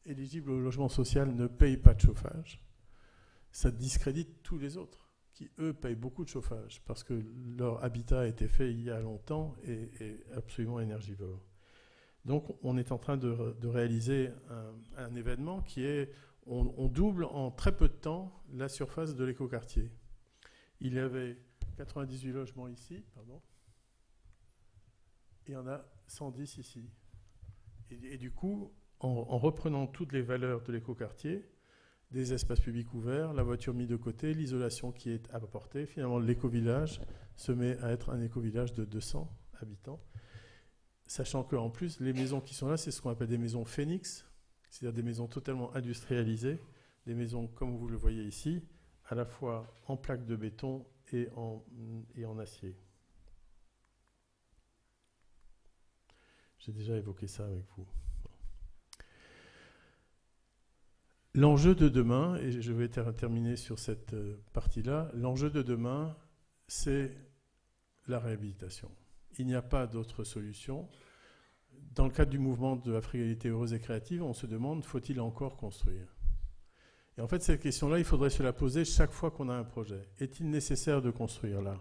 éligibles au logement social ne payent pas de chauffage, ça discrédite tous les autres, qui eux payent beaucoup de chauffage, parce que leur habitat a été fait il y a longtemps et est absolument énergivore. Donc on est en train de réaliser un événement qui est... On double en très peu de temps la surface de l'écoquartier. Il y avait 98 logements ici, et il y en a 110 ici. Et du coup, en reprenant toutes les valeurs de l'écoquartier, des espaces publics ouverts, la voiture mise de côté, l'isolation qui est apportée, finalement l'éco-village se met à être un éco-village de 200 habitants, sachant qu'en plus, les maisons qui sont là, c'est ce qu'on appelle des maisons phénix, c'est-à-dire des maisons totalement industrialisées, des maisons, comme vous le voyez ici, à la fois en plaques de béton et en acier. J'ai déjà évoqué ça avec vous. L'enjeu de demain, et je vais terminer sur cette partie-là, l'enjeu de demain, c'est la réhabilitation. Il n'y a pas d'autre solution. Dans le cadre du mouvement de la frugalité heureuse et créative, on se demande, faut-il encore construire ? Et en fait, cette question-là, il faudrait se la poser chaque fois qu'on a un projet. Est-il nécessaire de construire là?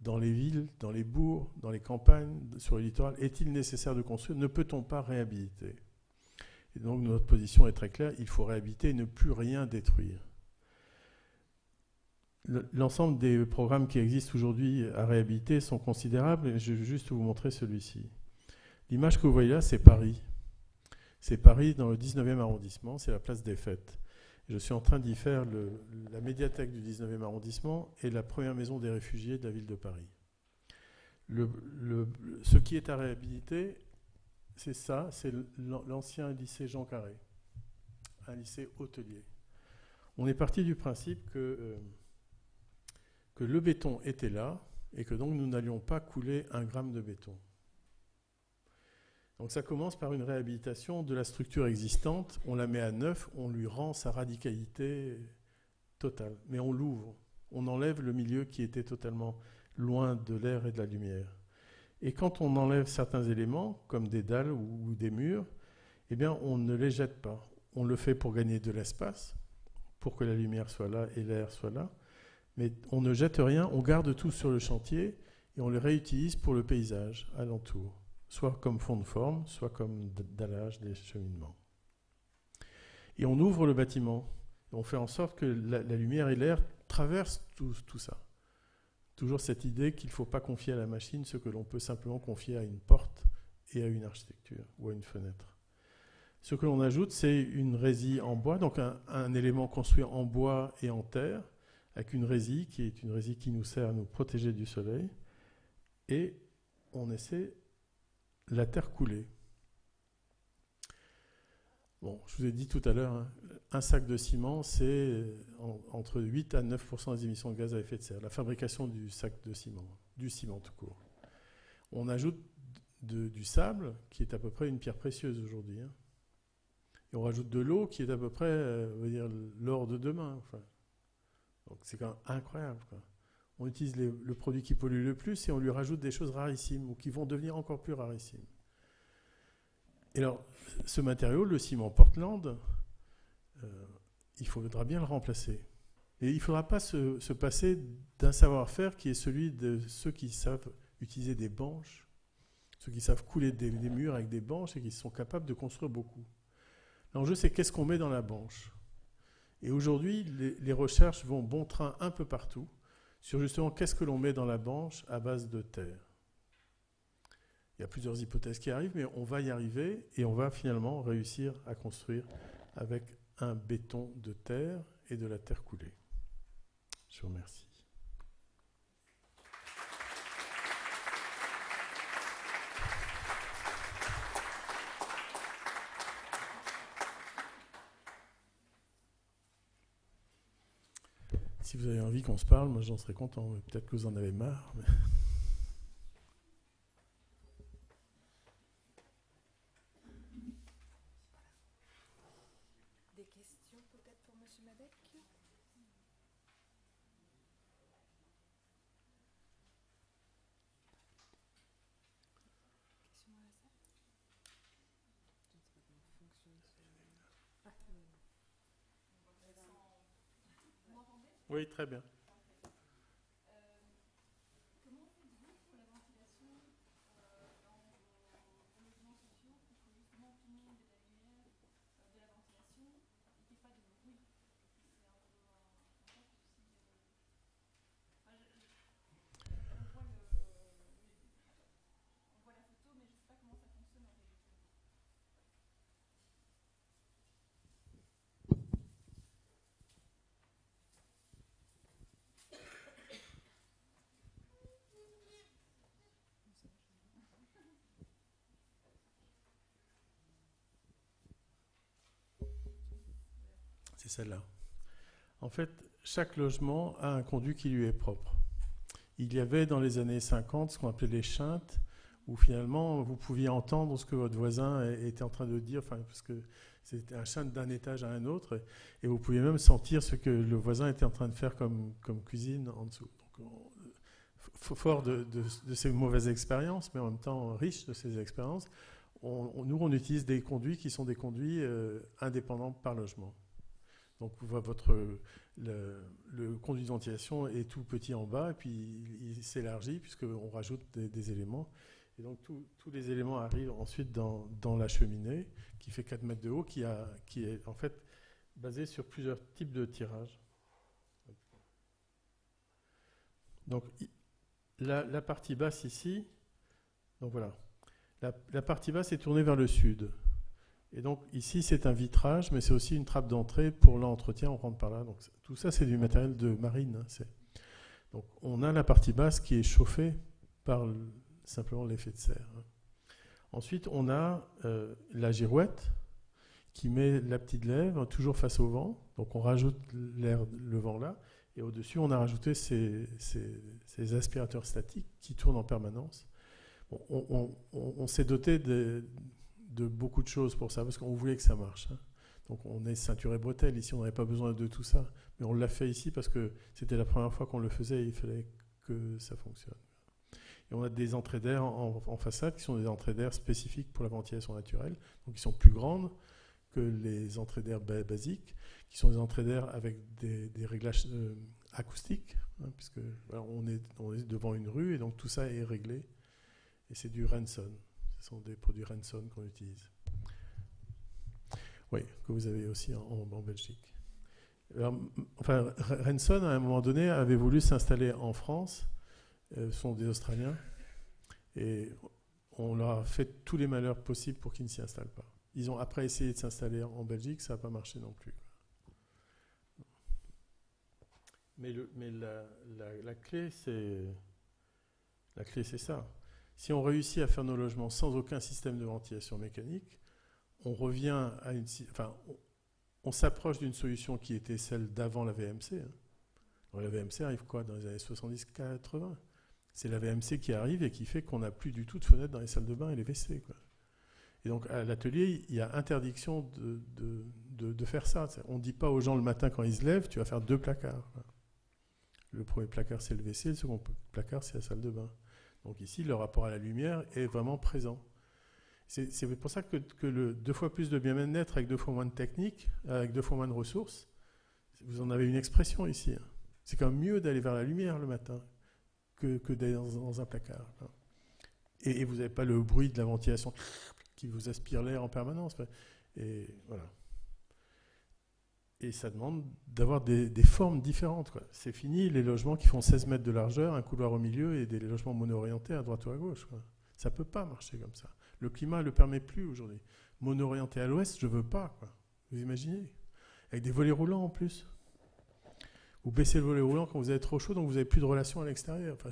Dans les villes, dans les bourgs, dans les campagnes, sur le littoral, est-il nécessaire de construire? Ne peut-on pas réhabiliter? Et donc notre position est très claire, il faut réhabiliter et ne plus rien détruire. L'ensemble des programmes qui existent aujourd'hui à réhabiliter sont considérables, et je vais juste vous montrer celui-ci. L'image que vous voyez là, c'est Paris. C'est Paris dans le 19e arrondissement, c'est la place des Fêtes. Je suis en train d'y faire la médiathèque du 19e arrondissement et la première maison des réfugiés de la ville de Paris. Ce qui est à réhabiliter, c'est ça, c'est l'ancien lycée Jean Carré, un lycée hôtelier. On est parti du principe que le béton était là et que donc nous n'allions pas couler un gramme de béton. Donc ça commence par une réhabilitation de la structure existante, on la met à neuf, on lui rend sa radicalité totale, mais on l'ouvre, on enlève le milieu qui était totalement loin de l'air et de la lumière. Et quand on enlève certains éléments, comme des dalles ou des murs, eh bien on ne les jette pas. On le fait pour gagner de l'espace, pour que la lumière soit là et l'air soit là, mais on ne jette rien, on garde tout sur le chantier et on le réutilise pour le paysage alentour, soit comme fond de forme, soit comme dallage des cheminements. Et on ouvre le bâtiment, et on fait en sorte que la lumière et l'air traversent tout ça. Toujours cette idée qu'il ne faut pas confier à la machine ce que l'on peut simplement confier à une porte et à une architecture ou à une fenêtre. Ce que l'on ajoute, c'est une résille en bois, donc un élément construit en bois et en terre, avec une résille qui est une résille qui nous sert à nous protéger du soleil, et on essaie la terre coulée. Bon, je vous ai dit tout à l'heure, hein, un sac de ciment, c'est entre 8 à 9% des émissions de gaz à effet de serre, la fabrication du sac de ciment, du ciment tout court. On ajoute du sable, qui est à peu près une pierre précieuse aujourd'hui. Hein. Et on rajoute de l'eau, qui est à peu près l'or de demain. Enfin. Donc c'est quand même incroyable, quoi. On utilise le produit qui pollue le plus et on lui rajoute des choses rarissimes ou qui vont devenir encore plus rarissimes. Et alors, ce matériau, le ciment Portland, il faudra bien le remplacer. Et il ne faudra pas se passer d'un savoir-faire qui est celui de ceux qui savent utiliser des banches, ceux qui savent couler des murs avec des banches et qui sont capables de construire beaucoup. L'enjeu, c'est qu'est-ce qu'on met dans la banche. Et aujourd'hui, les recherches vont bon train un peu partout sur justement qu'est-ce que l'on met dans la banche à base de terre. Il y a plusieurs hypothèses qui arrivent, mais on va y arriver et on va finalement réussir à construire avec un béton de terre et de la terre coulée. Je vous remercie. Si vous avez envie qu'on se parle, moi j'en serais content. Peut-être que vous en avez marre. Mais... Des questions peut-être pour M. Madec ? Question à ça ? Je ne sais pas comment fonctionne ce... Vous m'entendez ? Oui, très bien. Comment faites-vous pour la ventilation dans vos logements sociaux pour que justement tout le monde ait de la lumière, de la ventilation et qu'il n'y ait pas de bruit? C'est un peu un concept aussi. On voit la photo, mais je ne sais pas comment ça fonctionne en réalité. C'est celle-là. En fait, chaque logement a un conduit qui lui est propre. Il y avait dans les années 50 ce qu'on appelait les chintes, où finalement vous pouviez entendre ce que votre voisin était en train de dire, enfin, parce que c'était un chinte d'un étage à un autre, et vous pouviez même sentir ce que le voisin était en train de faire comme cuisine en dessous. Donc, fort de ces mauvaises expériences, mais en même temps riche de ces expériences, nous on utilise des conduits qui sont des conduits indépendants par logement. Donc le conduit de ventilation est tout petit en bas et puis il s'élargit puisqu'on rajoute des éléments. Et donc tous les éléments arrivent ensuite dans la cheminée qui fait 4 mètres de haut, qui est en fait basée sur plusieurs types de tirages. Donc la partie basse ici, donc voilà, la partie basse est tournée vers le sud. Et donc ici c'est un vitrage, mais c'est aussi une trappe d'entrée pour l'entretien, on rentre par là. Donc tout ça c'est du matériel de marine. Donc on a la partie basse qui est chauffée par simplement l'effet de serre. Ensuite on a la girouette qui met la petite lèvre toujours face au vent. Donc on rajoute le vent là. Et au-dessus, on a rajouté ces aspirateurs statiques qui tournent en permanence. On s'est doté de beaucoup de choses pour ça, parce qu'on voulait que ça marche. Donc on est ceinture et bretelles. Ici, on n'avait pas besoin de tout ça. Mais on l'a fait ici parce que c'était la première fois qu'on le faisait et il fallait que ça fonctionne. Et on a des entrées d'air en façade qui sont des entrées d'air spécifiques pour la ventilation naturelle. Donc ils sont plus grandes que les entrées d'air basiques, qui sont des entrées d'air avec des réglages acoustiques, puisque voilà, on est devant une rue et donc tout ça est réglé. Et c'est du Renson. Ce sont des produits Renson qu'on utilise. Oui, que vous avez aussi en Belgique. Alors, enfin, Renson, à un moment donné, avait voulu s'installer en France. Ce sont des Australiens. Et on leur a fait tous les malheurs possibles pour qu'ils ne s'y installent pas. Ils ont après essayé de s'installer en Belgique, ça n'a pas marché non plus. Mais la clé, c'est ça. Si on réussit à faire nos logements sans aucun système de ventilation mécanique, on revient à on s'approche d'une solution qui était celle d'avant la VMC. Alors, la VMC arrive quoi dans les années 70-80 ? C'est la VMC qui arrive et qui fait qu'on n'a plus du tout de fenêtres dans les salles de bain et les WC, quoi. Et donc, à l'atelier, il y a interdiction de faire ça. On ne dit pas aux gens le matin quand ils se lèvent, tu vas faire 2 placards. Le premier placard, c'est le WC, le second placard, c'est la salle de bain. Donc ici, le rapport à la lumière est vraiment présent. C'est pour ça que le 2 fois plus de bien-être avec 2 fois moins de technique, avec 2 fois moins de ressources, vous en avez une expression ici. C'est quand même mieux d'aller vers la lumière le matin que d'aller dans un placard. Et vous n'avez pas le bruit de la ventilation qui vous aspire l'air en permanence. Et voilà. Et ça demande d'avoir des formes différentes, quoi. C'est fini les logements qui font 16 mètres de largeur, un couloir au milieu et des logements mono-orientés à droite ou à gauche, quoi. Ça ne peut pas marcher comme ça. Le climat ne le permet plus aujourd'hui. Mono-orienté à l'ouest, je ne veux pas, quoi. Vous imaginez ? Avec des volets roulants en plus. Vous baissez le volet roulant quand vous avez trop chaud, donc vous n'avez plus de relation à l'extérieur. Enfin,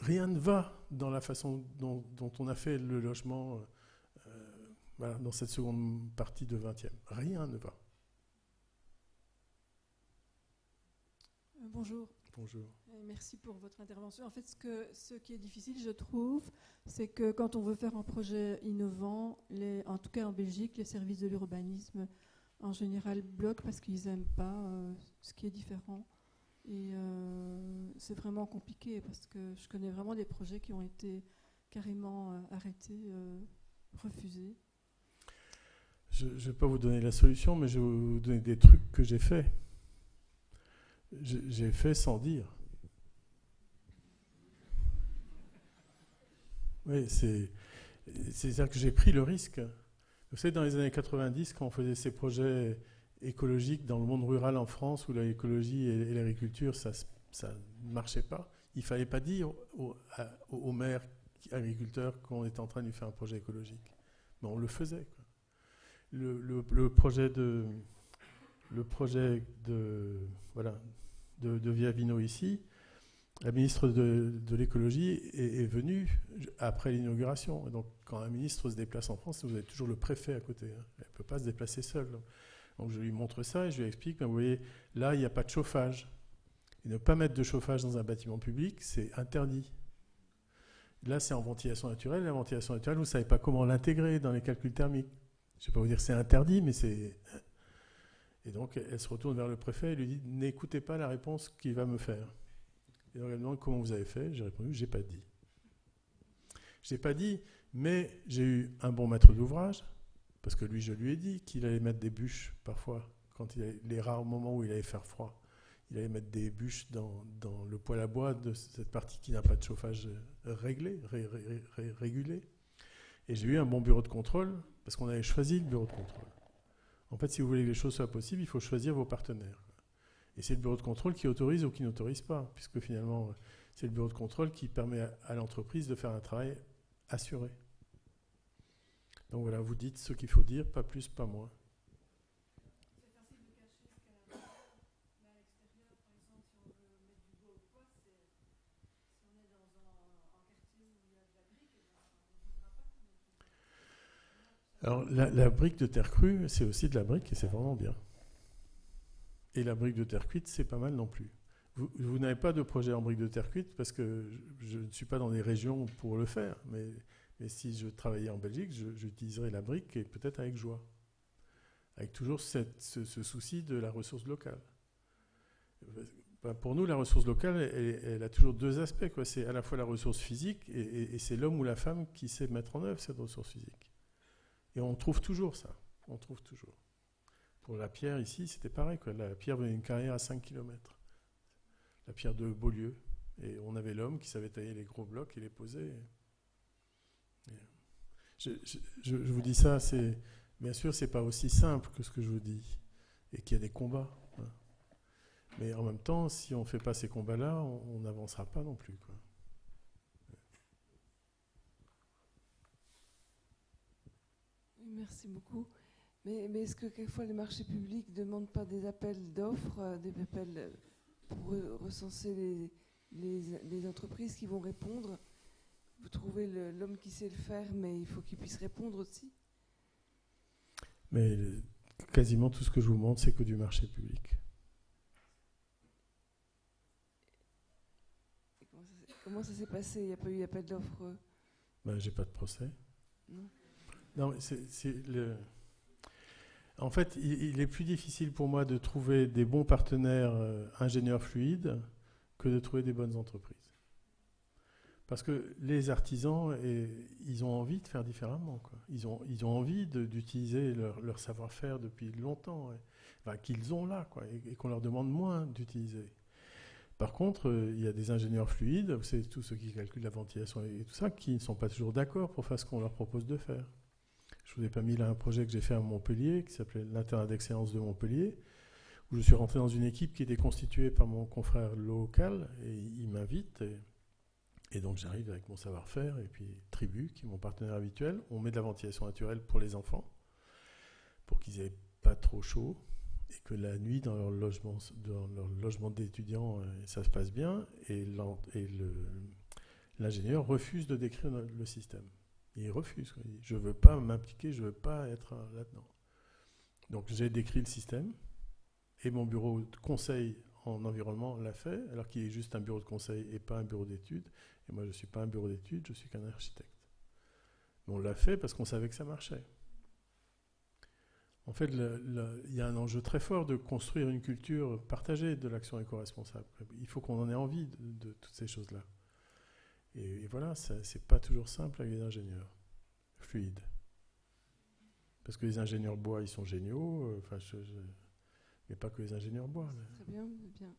rien ne va dans la façon dont on a fait le logement voilà, dans cette seconde partie de 20e. Rien ne va. Bonjour. Bonjour. Merci pour votre intervention. En fait, ce qui est difficile, je trouve, c'est que quand on veut faire un projet innovant, en tout cas en Belgique, les services de l'urbanisme, en général, bloquent parce qu'ils n'aiment pas ce qui est différent. Et c'est vraiment compliqué parce que je connais vraiment des projets qui ont été carrément arrêtés, refusés. Je ne vais pas vous donner la solution, mais je vais vous donner des trucs que j'ai faits. J'ai fait sans dire. Oui, c'est-à-dire que j'ai pris le risque. Vous savez, dans les années 90, quand on faisait ces projets écologiques dans le monde rural en France, où l'écologie et l'agriculture, ça ne marchait pas, il ne fallait pas dire aux maires agriculteurs qu'on était en train de lui faire un projet écologique. Mais on le faisait, quoi. Le projet de Viavino ici, la ministre de l'écologie est venue après l'inauguration. Et donc, quand un ministre se déplace en France, vous avez toujours le préfet à côté. Elle ne peut pas se déplacer seule. Donc, je lui montre ça et je lui explique, vous voyez, là, il n'y a pas de chauffage. Et ne pas mettre de chauffage dans un bâtiment public, c'est interdit. Là, c'est en ventilation naturelle. La ventilation naturelle, vous ne savez pas comment l'intégrer dans les calculs thermiques. Je ne vais pas vous dire que c'est interdit, mais c'est... Et donc, elle se retourne vers le préfet et lui dit « N'écoutez pas la réponse qu'il va me faire ». Et donc, elle me demande « Comment vous avez fait ?» J'ai répondu « J'ai pas dit ». Je n'ai pas dit, mais j'ai eu un bon maître d'ouvrage, parce que lui, je lui ai dit qu'il allait mettre des bûches, parfois, Quand les rares moments où il allait faire froid, il allait mettre des bûches dans le poêle à bois de cette partie qui n'a pas de chauffage régulé. Et j'ai eu un bon bureau de contrôle parce qu'on avait choisi le bureau de contrôle. En fait, si vous voulez que les choses soient possibles, il faut choisir vos partenaires. Et c'est le bureau de contrôle qui autorise ou qui n'autorise pas, puisque finalement, c'est le bureau de contrôle qui permet à l'entreprise de faire un travail assuré. Donc voilà, vous dites ce qu'il faut dire, pas plus, pas moins. C'est facile de cacher ce qu'elle a là à l'extérieur, par exemple, si on veut mettre du bois ou quoi, si on est dans un quartier où il y a de la brique, on ne voudra pas. Alors la brique de terre crue, c'est aussi de la brique et c'est vraiment bien. Et la brique de terre cuite, c'est pas mal non plus. Vous n'avez pas de projet en brique de terre cuite parce que je ne suis pas dans les régions pour le faire, mais si je travaillais en Belgique, j'utiliserais la brique et peut-être avec joie. Avec toujours ce souci de la ressource locale. Pour nous, la ressource locale, elle a toujours deux aspects, quoi. C'est à la fois la ressource physique et c'est l'homme ou la femme qui sait mettre en œuvre cette ressource physique. Et on trouve toujours ça. On trouve toujours. Pour la pierre, ici, c'était pareil, quoi. La pierre venait d'une carrière à 5 km. La pierre de Beaulieu. Et on avait l'homme qui savait tailler les gros blocs et les poser. Je vous dis ça, bien sûr, c'est pas aussi simple que ce que je vous dis. Et qu'il y a des combats. Hein. Mais en même temps, si on ne fait pas ces combats-là, on n'avancera pas non plus, quoi. Merci beaucoup. Mais est-ce que quelquefois les marchés publics ne demandent pas des appels d'offres, des appels pour recenser les entreprises qui vont répondre? Vous trouvez l'homme qui sait le faire, mais il faut qu'il puisse répondre aussi. Mais quasiment tout ce que je vous montre, c'est que du marché public. Et comment ça s'est passé? Il n'y a pas eu appel d'offres? Ben, j'ai pas de procès. Non. Non, mais en fait, il est plus difficile pour moi de trouver des bons partenaires ingénieurs fluides que de trouver des bonnes entreprises. Parce que les artisans, ils ont envie de faire différemment, quoi. Ils ont envie d'utiliser leur savoir-faire depuis longtemps, qu'ils ont là, quoi, et qu'on leur demande moins d'utiliser. Par contre, il y a des ingénieurs fluides, vous savez, tous ceux qui calculent la ventilation et tout ça, qui ne sont pas toujours d'accord pour faire ce qu'on leur propose de faire. Je vous ai pas mis là un projet que j'ai fait à Montpellier, qui s'appelait l'Internat d'excellence de Montpellier, où je suis rentré dans une équipe qui était constituée par mon confrère local, et il m'invite, et donc j'arrive avec mon savoir-faire, et puis Tribu, qui est mon partenaire habituel. On met de la ventilation naturelle pour les enfants, pour qu'ils aient pas trop chaud, et que la nuit, dans leur logement d'étudiants, ça se passe bien, et l'ingénieur refuse de décrire le système. Il refuse. Il dit, je ne veux pas m'impliquer, je ne veux pas être là-dedans. Donc j'ai décrit le système, et mon bureau de conseil en environnement l'a fait, alors qu'il est juste un bureau de conseil et pas un bureau d'études. Et moi, je ne suis pas un bureau d'études, je suis qu'un architecte. Mais on l'a fait parce qu'on savait que ça marchait. En fait, il y a un enjeu très fort de construire une culture partagée de l'action éco-responsable. Il faut qu'on en ait envie de toutes ces choses-là. Et voilà, c'est pas toujours simple avec les ingénieurs fluides. Parce que les ingénieurs bois, ils sont géniaux, mais pas que les ingénieurs bois. Très bien, bien.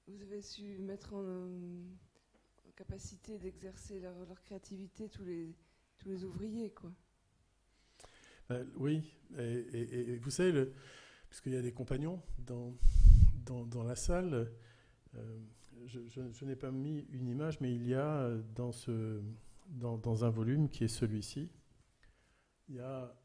Vous avez su mettre en capacité d'exercer leur créativité tous les ouvriers, quoi. Oui, et vous savez, puisqu'il y a des compagnons dans la salle, je n'ai pas mis une image, mais il y a dans un volume qui est celui-ci, il y a,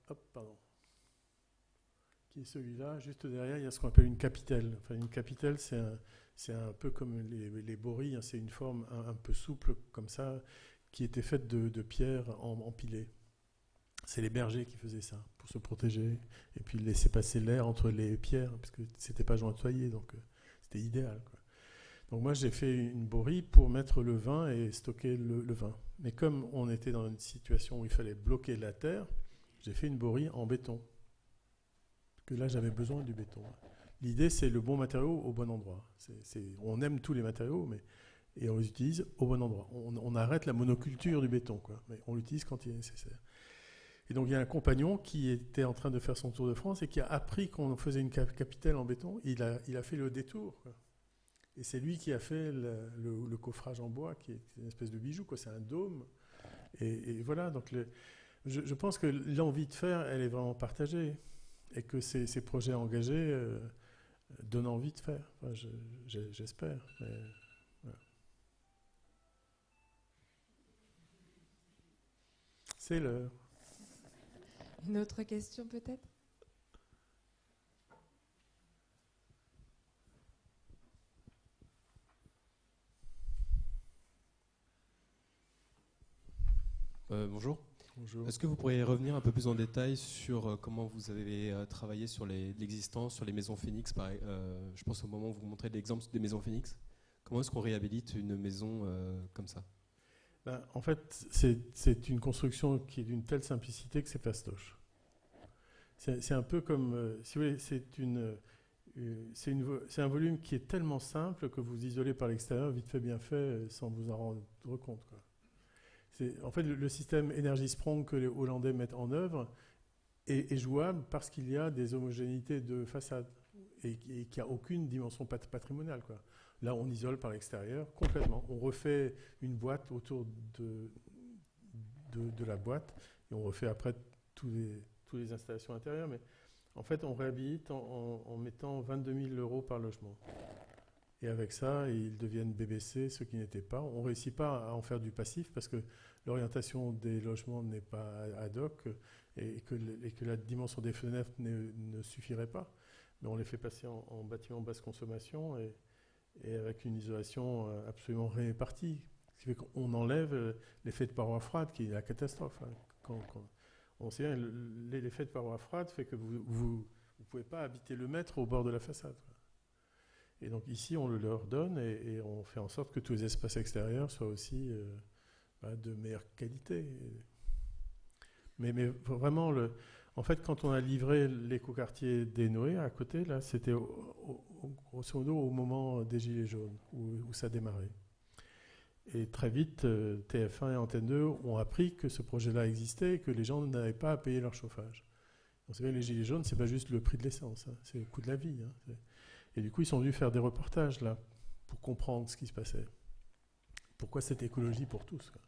qui est celui-là, juste derrière, il y a ce qu'on appelle une capitelle. Enfin, une capitelle, c'est un peu comme les boris, hein, c'est une forme un peu souple, comme ça, qui était faite de pierres empilées. C'est les bergers qui faisaient ça, pour se protéger, et puis laisser passer l'air entre les pierres, parce que c'était pas jointoyé, donc c'était idéal, quoi. Donc moi, j'ai fait une borie pour mettre le vin et stocker le vin. Mais comme on était dans une situation où il fallait bloquer la terre, j'ai fait une borie en béton. Parce que là, j'avais besoin du béton. L'idée, c'est le bon matériau au bon endroit. On aime tous les matériaux, et on les utilise au bon endroit. On arrête la monoculture du béton, quoi, mais on l'utilise quand il est nécessaire. Et donc il y a un compagnon qui était en train de faire son tour de France et qui a appris qu'on faisait une capitelle en béton. Il a fait le détour, quoi. Et c'est lui qui a fait le coffrage en bois, qui est une espèce de bijou, quoi. C'est un dôme. Et voilà, donc je pense que l'envie de faire, elle est vraiment partagée. Et que ces projets engagés donnent envie de faire. Enfin, j'espère. Mais, voilà. C'est l'heure. Une autre question peut-être? Bonjour. Bonjour. Est-ce que vous pourriez revenir un peu plus en détail sur comment vous avez travaillé sur l'existence, sur les maisons Phoenix je pense au moment où vous montrez l'exemple des maisons Phoenix. Comment est-ce qu'on réhabilite une maison comme ça? En fait, c'est une construction qui est d'une telle simplicité que c'est fastoche. C'est un peu comme, si vous voulez, c'est un volume qui est tellement simple que vous isolez par l'extérieur, vite fait, bien fait, sans vous en rendre compte, quoi. En fait, le système Energy Sprong que les Hollandais mettent en œuvre est jouable parce qu'il y a des homogénéités de façade et qu'il n'y a aucune dimension patrimoniale, quoi. Là, on isole par l'extérieur complètement. On refait une boîte autour de la boîte et on refait après toutes les installations intérieures. Mais en fait, on réhabilite en mettant 22 000 € par logement. Et avec ça, ils deviennent BBC, ceux qui n'étaient pas. On ne réussit pas à en faire du passif parce que l'orientation des logements n'est pas ad hoc et que la dimension des fenêtres ne suffirait pas. Mais on les fait passer en bâtiment basse consommation et avec une isolation absolument répartie. Ce qui fait qu'on enlève l'effet de paroi froide qui est la catastrophe. On sait bien, l'effet de paroi froide fait que vous ne pouvez pas habiter le mètre au bord de la façade. Et donc ici, on le leur donne et on fait en sorte que tous les espaces extérieurs soient aussi de meilleure qualité. Mais vraiment, en fait, quand on a livré l'écoquartier des Noé à côté, là, c'était grosso modo au moment des Gilets jaunes, où ça démarrait. Et très vite, TF1 et Antenne 2 ont appris que ce projet-là existait et que les gens n'avaient pas à payer leur chauffage. On sait bien que les Gilets jaunes, c'est pas juste le prix de l'essence, hein, c'est le coût de la vie. Hein. Et du coup, ils sont venus faire des reportages là pour comprendre ce qui se passait. Pourquoi cette écologie pour tous, quoi.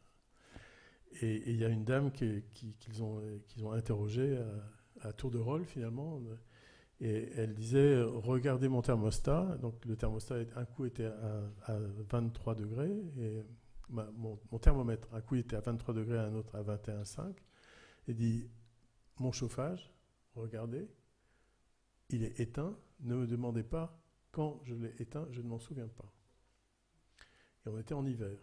Et il y a une dame qu'ils ont interrogée à tour de rôle finalement, et elle disait regardez mon thermostat. Donc le thermostat un coup était à 23 degrés et mon thermomètre un coup était à 23 degrés, un autre à 21,5. Et dit mon chauffage, regardez, il est éteint. Ne me demandez pas quand je l'ai éteint, je ne m'en souviens pas. Et on était en hiver.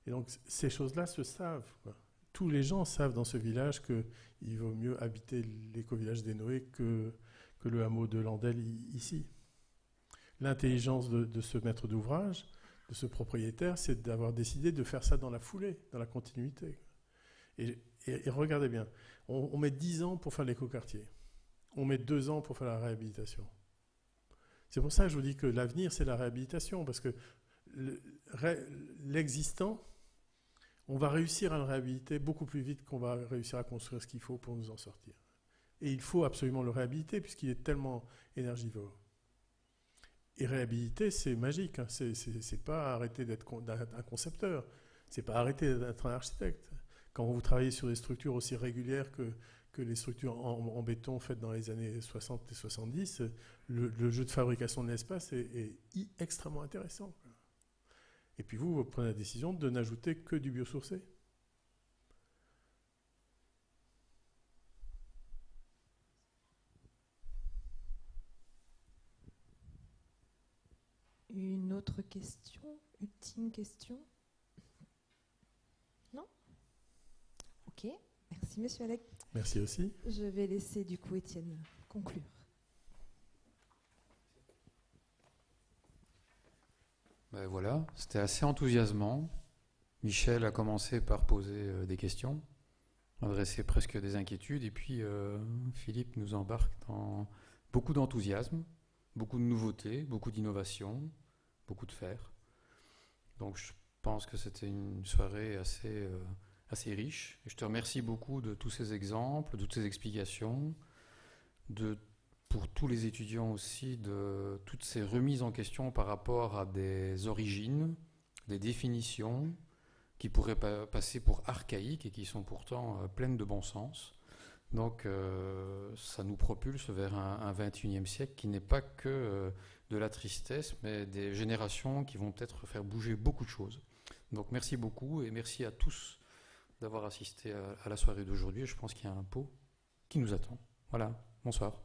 Et donc ces choses-là se savent, quoi. Tous les gens savent dans ce village qu'il vaut mieux habiter l'éco-village des Noé que le hameau de Landel ici. L'intelligence de ce maître d'ouvrage, de ce propriétaire, c'est d'avoir décidé de faire ça dans la foulée, dans la continuité. Et regardez bien, on met 10 ans pour faire l'écoquartier. On met 2 ans pour faire la réhabilitation. C'est pour ça que je vous dis que l'avenir, c'est la réhabilitation, parce que l'existant, on va réussir à le réhabiliter beaucoup plus vite qu'on va réussir à construire ce qu'il faut pour nous en sortir. Et il faut absolument le réhabiliter, puisqu'il est tellement énergivore. Et réhabiliter, c'est magique, hein. C'est pas arrêter d'être un concepteur, c'est pas arrêter d'être un architecte. Quand vous travaillez sur des structures aussi régulières que les structures en béton faites dans les années 60 et 70, le jeu de fabrication de l'espace est extrêmement intéressant. Et puis vous prenez la décision de n'ajouter que du biosourcé. Une autre question, ultime question? Non? Ok, merci Monsieur Alec. Merci aussi. Je vais laisser du coup Étienne conclure. Ben voilà, c'était assez enthousiasmant. Michel a commencé par poser des questions, adresser presque des inquiétudes, et puis Philippe nous embarque dans beaucoup d'enthousiasme, beaucoup de nouveautés, beaucoup d'innovations, beaucoup de faire. Donc je pense que c'était une soirée assez assez riche. Et je te remercie beaucoup de tous ces exemples, de toutes ces explications, pour tous les étudiants aussi, de toutes ces remises en question par rapport à des origines, des définitions qui pourraient passer pour archaïques et qui sont pourtant pleines de bon sens. Donc ça nous propulse vers un 21e siècle qui n'est pas que de la tristesse, mais des générations qui vont peut-être faire bouger beaucoup de choses. Donc merci beaucoup et merci à tous d'avoir assisté à la soirée d'aujourd'hui. Je pense qu'il y a un pot qui nous attend. Voilà, bonsoir.